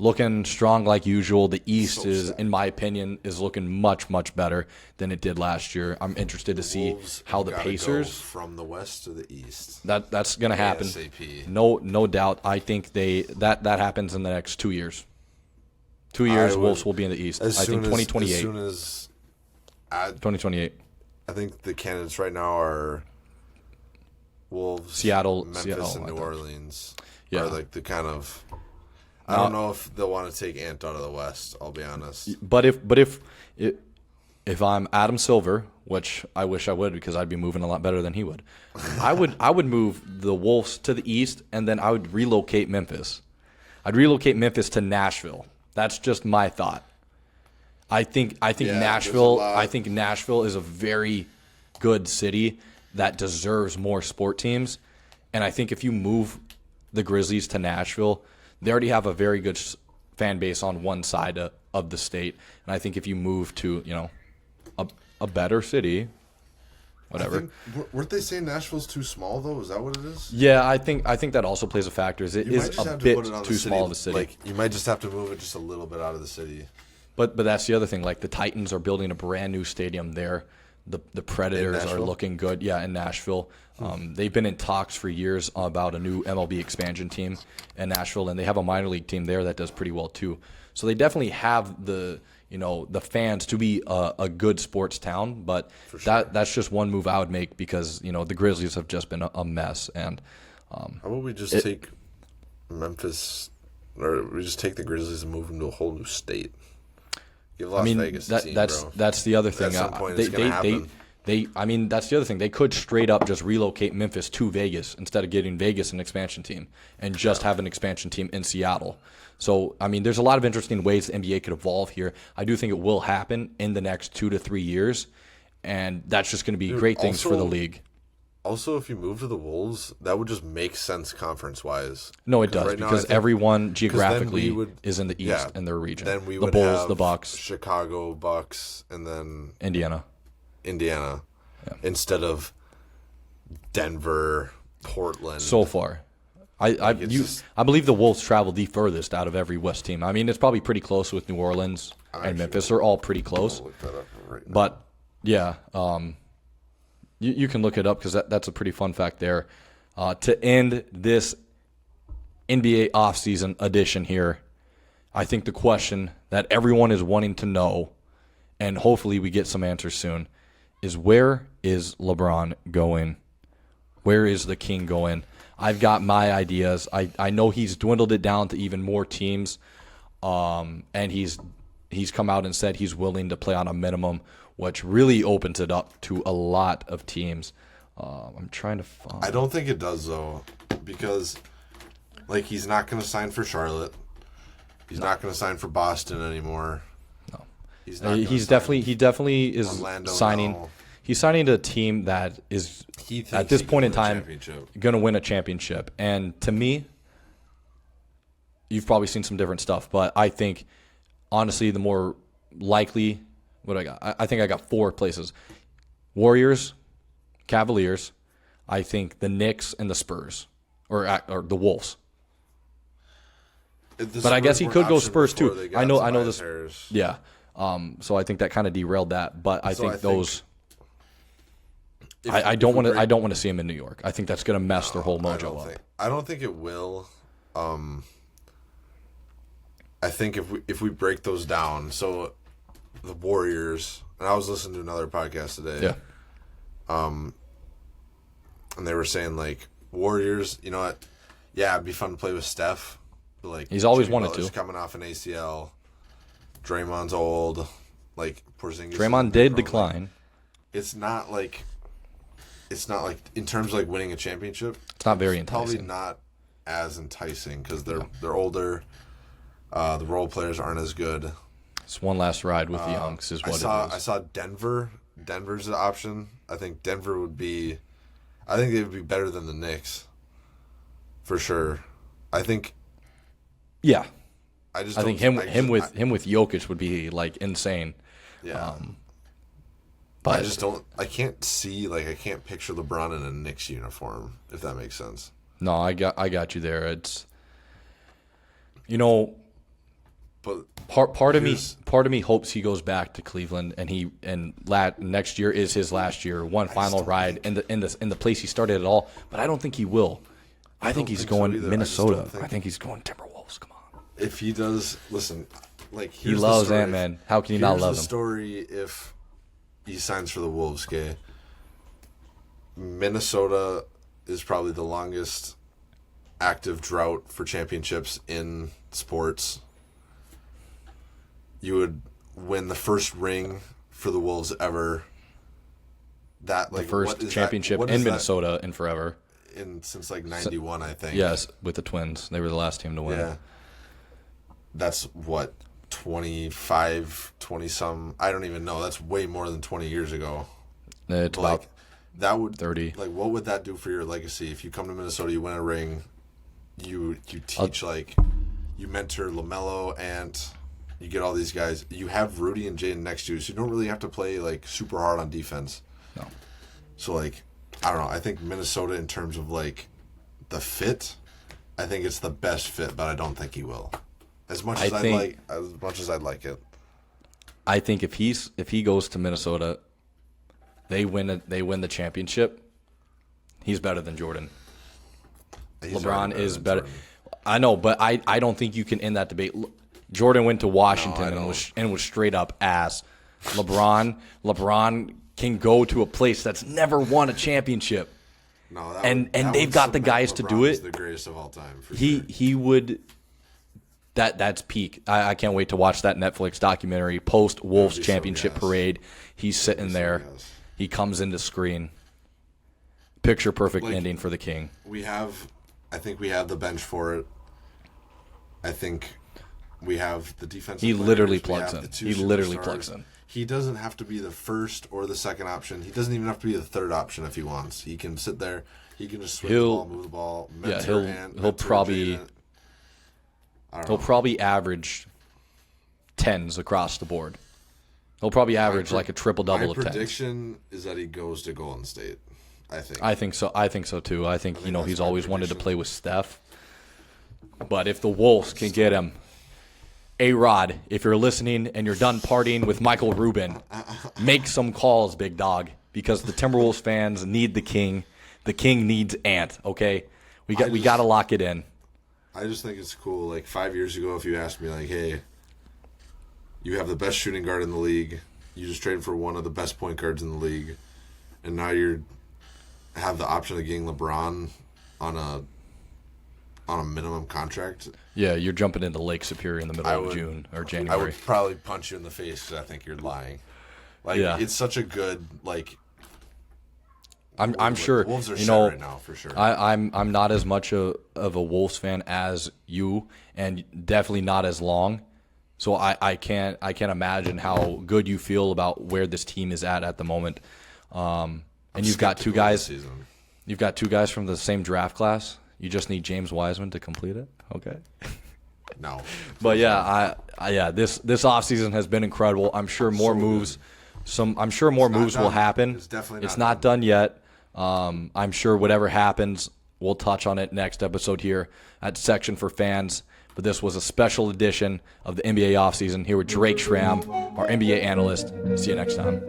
[SPEAKER 1] looking strong like usual. The East in my opinion, is looking much, much better than it did last year. I'm interested to see how the Pacers
[SPEAKER 2] go from the West to the East.
[SPEAKER 1] That's going to happen.
[SPEAKER 2] ASAP.
[SPEAKER 1] No doubt. I think that happens in the next 2 years. 2 years, Wolves will be in the East. I think 2028.
[SPEAKER 2] As soon as
[SPEAKER 1] 2028.
[SPEAKER 2] I think the candidates right now are Wolves,
[SPEAKER 1] Seattle,
[SPEAKER 2] Memphis, and New Orleans.
[SPEAKER 1] Yeah,
[SPEAKER 2] are the kind of. I don't know if they'll want to take Ant out of the West. I'll be honest.
[SPEAKER 1] But if if I'm Adam Silver, which I wish I would because I'd be moving a lot better than he would, I would move the Wolves to the east, and then I would relocate Memphis. I'd relocate Memphis to Nashville. That's just my thought. I think Nashville. I think Nashville is a very good city that deserves more sport teams, and I think if you move the Grizzlies to Nashville, they already have a very good fan base on one side of the state, and I think if you move to a better city, whatever.
[SPEAKER 3] Weren't they saying Nashville's too small though? Is that what it is?
[SPEAKER 1] Yeah, I think that also plays a factor. It is a bit too small of a city.
[SPEAKER 3] Like you might just have to move it just a little bit out of the city.
[SPEAKER 1] But that's the other thing. Like the Titans are building a brand new stadium there. The Predators are looking good. Yeah, in Nashville. They've been in talks for years about a new MLB expansion team in Nashville, and they have a minor league team there that does pretty well too. So they definitely have the fans to be a good sports town. But that's just one move I would make because the Grizzlies have just been a mess. And
[SPEAKER 3] how about we just take Memphis, or we just take the Grizzlies and move them to a whole new state? Give Las Vegas a team, bro.
[SPEAKER 1] That's the other thing.
[SPEAKER 3] At some point, it's gonna happen.
[SPEAKER 1] That's the other thing. They could straight up just relocate Memphis to Vegas instead of getting Vegas an expansion team and just have an expansion team in Seattle. So, there's a lot of interesting ways the NBA could evolve here. I do think it will happen in the next 2 to 3 years, and that's just going to be great things for the league.
[SPEAKER 3] Also, if you move to the Wolves, that would just make sense conference-wise.
[SPEAKER 1] No, it does, because everyone geographically is in the East in their region.
[SPEAKER 3] Then we
[SPEAKER 1] the
[SPEAKER 3] would
[SPEAKER 1] Bulls,
[SPEAKER 3] have
[SPEAKER 1] the Bucks,
[SPEAKER 3] Chicago Bucks, and then
[SPEAKER 1] Indiana,
[SPEAKER 3] instead of Denver, Portland.
[SPEAKER 1] So far, I believe the Wolves travel the furthest out of every West team. It's probably pretty close with New Orleans and Memphis. They're all pretty close.
[SPEAKER 3] Look that up right now.
[SPEAKER 1] But yeah, you can look it up because that's a pretty fun fact there. To end this NBA offseason edition here, I think the question that everyone is wanting to know, and hopefully we get some answers soon, is where is LeBron going? Where is the King going? I've got my ideas. I know he's dwindled it down to even more teams, and he's come out and said he's willing to play on a minimum, which really opens it up to a lot of teams. I'm trying to find...
[SPEAKER 3] I don't think it does, though, because he's not going to sign for Charlotte. He's not going to sign for Boston anymore.
[SPEAKER 1] No.
[SPEAKER 3] He
[SPEAKER 1] definitely is
[SPEAKER 3] Orlando,
[SPEAKER 1] signing...
[SPEAKER 3] No.
[SPEAKER 1] He's signing to a team that is, at this point in time, going to win a championship. And to me, you've probably seen some different stuff, but I think, honestly, the more likely... What I got? I think I got 4 places. Warriors, Cavaliers, I think the Knicks, and the Spurs. Or the Wolves. But I guess he could go Spurs too. I know this.
[SPEAKER 3] Harris.
[SPEAKER 1] Yeah. So I think that kind of derailed that. But I think those... I don't want to see him in New York. I think that's going to mess their whole mojo up.
[SPEAKER 3] I don't think it will. I think if we break those down, so the Warriors, and I was listening to another podcast today.
[SPEAKER 1] Yeah.
[SPEAKER 3] And they were saying Warriors, you know what? Yeah, it'd be fun to play with Steph. But
[SPEAKER 1] he's always
[SPEAKER 3] Jimmy
[SPEAKER 1] wanted
[SPEAKER 3] Butler's
[SPEAKER 1] to.
[SPEAKER 3] coming off an ACL. Draymond's old. Porzingis.
[SPEAKER 1] Draymond did decline.
[SPEAKER 3] It's not like in terms of winning a championship.
[SPEAKER 1] It's not very enticing.
[SPEAKER 3] Probably not as enticing because they're older. The role players aren't as good.
[SPEAKER 1] It's one last ride with the Youngs is what it is.
[SPEAKER 3] I saw Denver. Denver's an option. I think Denver would be. I think they would be better than the Knicks. For sure. I think.
[SPEAKER 1] Yeah.
[SPEAKER 3] I
[SPEAKER 1] think him with Jokic would be insane.
[SPEAKER 3] Yeah.
[SPEAKER 1] But
[SPEAKER 3] I just don't. I can't see I can't picture LeBron in a Knicks uniform, if that makes sense.
[SPEAKER 1] No, I got you there. It's
[SPEAKER 3] but
[SPEAKER 1] part of me hopes he goes back to Cleveland and next year is his last year, one final ride in the place he started it all. But I don't think he will. I think he's going Minnesota. I think he's going Timberwolves. Come on.
[SPEAKER 3] If he does, listen,
[SPEAKER 1] he loves Ant-Man. How can you not love him?
[SPEAKER 3] Here's the story if he signs for the Wolves, okay? Minnesota is probably the longest active drought for championships in sports. You would win the first ring for the Wolves ever. That like
[SPEAKER 1] The first championship in Minnesota in forever.
[SPEAKER 3] Since like 91, I think.
[SPEAKER 1] Yes, with the Twins. They were the last team to win.
[SPEAKER 3] Yeah. That's what, 25, 20-some, I don't even know. That's way more than 20 years ago.
[SPEAKER 1] It's
[SPEAKER 3] But,
[SPEAKER 1] about
[SPEAKER 3] that would
[SPEAKER 1] 30.
[SPEAKER 3] Like, what would that do for your legacy? If you come to Minnesota, you win a ring, you teach, you mentor LaMelo, Ant, you get all these guys. You have Rudy and Jaden next to you, so you don't really have to play, like, super hard on defense.
[SPEAKER 1] No.
[SPEAKER 3] So, like, I don't know. I think Minnesota, in terms of, like, the fit, I think it's the best fit, but I don't think he will. As much as I'd like it.
[SPEAKER 1] I think if he goes to Minnesota, they win the championship. He's better than Jordan. LeBron is better. I know, but I don't think you can end that debate. Jordan went to Washington and was straight up ass. LeBron can go to a place that's never won a championship.
[SPEAKER 3] No,
[SPEAKER 1] and they've got the guys to do it.
[SPEAKER 3] The greatest of all time.
[SPEAKER 1] He would. That's peak. I can't wait to watch that Netflix documentary post Wolves championship parade. He's sitting there. He comes into screen. Picture perfect ending for the King.
[SPEAKER 3] I think we have the bench for it. I think we have the defensive.
[SPEAKER 1] He literally plugs in. He literally plugs in.
[SPEAKER 3] He doesn't have to be the first or the second option. He doesn't even have to be the third option if he wants. He can sit there. He can just swing the ball, move the ball.
[SPEAKER 1] He'll probably average tens across the board. He'll probably average like a triple-double of tens.
[SPEAKER 3] My prediction is that he goes to Golden State.
[SPEAKER 1] I think so. I think so too. I think he's always wanted to play with Steph. But if the Wolves can get him, A-Rod, if you're listening and you're done partying with Michael Rubin, make some calls, big dog, because the Timberwolves fans need the King. The King needs Ant. Okay, we got to lock it in.
[SPEAKER 3] I just think it's cool. Like 5 years ago, if you asked me, like, hey, you have the best shooting guard in the league, you just traded for one of the best point guards in the league, and now you have the option of getting LeBron on a minimum contract.
[SPEAKER 1] Yeah, you're jumping into Lake Superior in the middle of June or January.
[SPEAKER 3] I would probably punch you in the face because I think you're lying. Like, it's such a good, like...
[SPEAKER 1] I'm sure.
[SPEAKER 3] The Wolves are set right now, for sure.
[SPEAKER 1] I'm not as much of a Wolves fan as you, and definitely not as long. So I can't imagine how good you feel about where this team is at the moment. And you've got two guys. You've got two guys from the same draft class. You just need James Wiseman to complete it. Okay.
[SPEAKER 3] No.
[SPEAKER 1] But this offseason has been incredible. I'm sure more moves. I'm sure more moves will happen.
[SPEAKER 3] It's definitely
[SPEAKER 1] It's not done yet. I'm sure whatever happens, we'll touch on it next episode here at Section for Fans. But this was a special edition of the NBA offseason here with Drake Schramm, our NBA analyst. See you next time.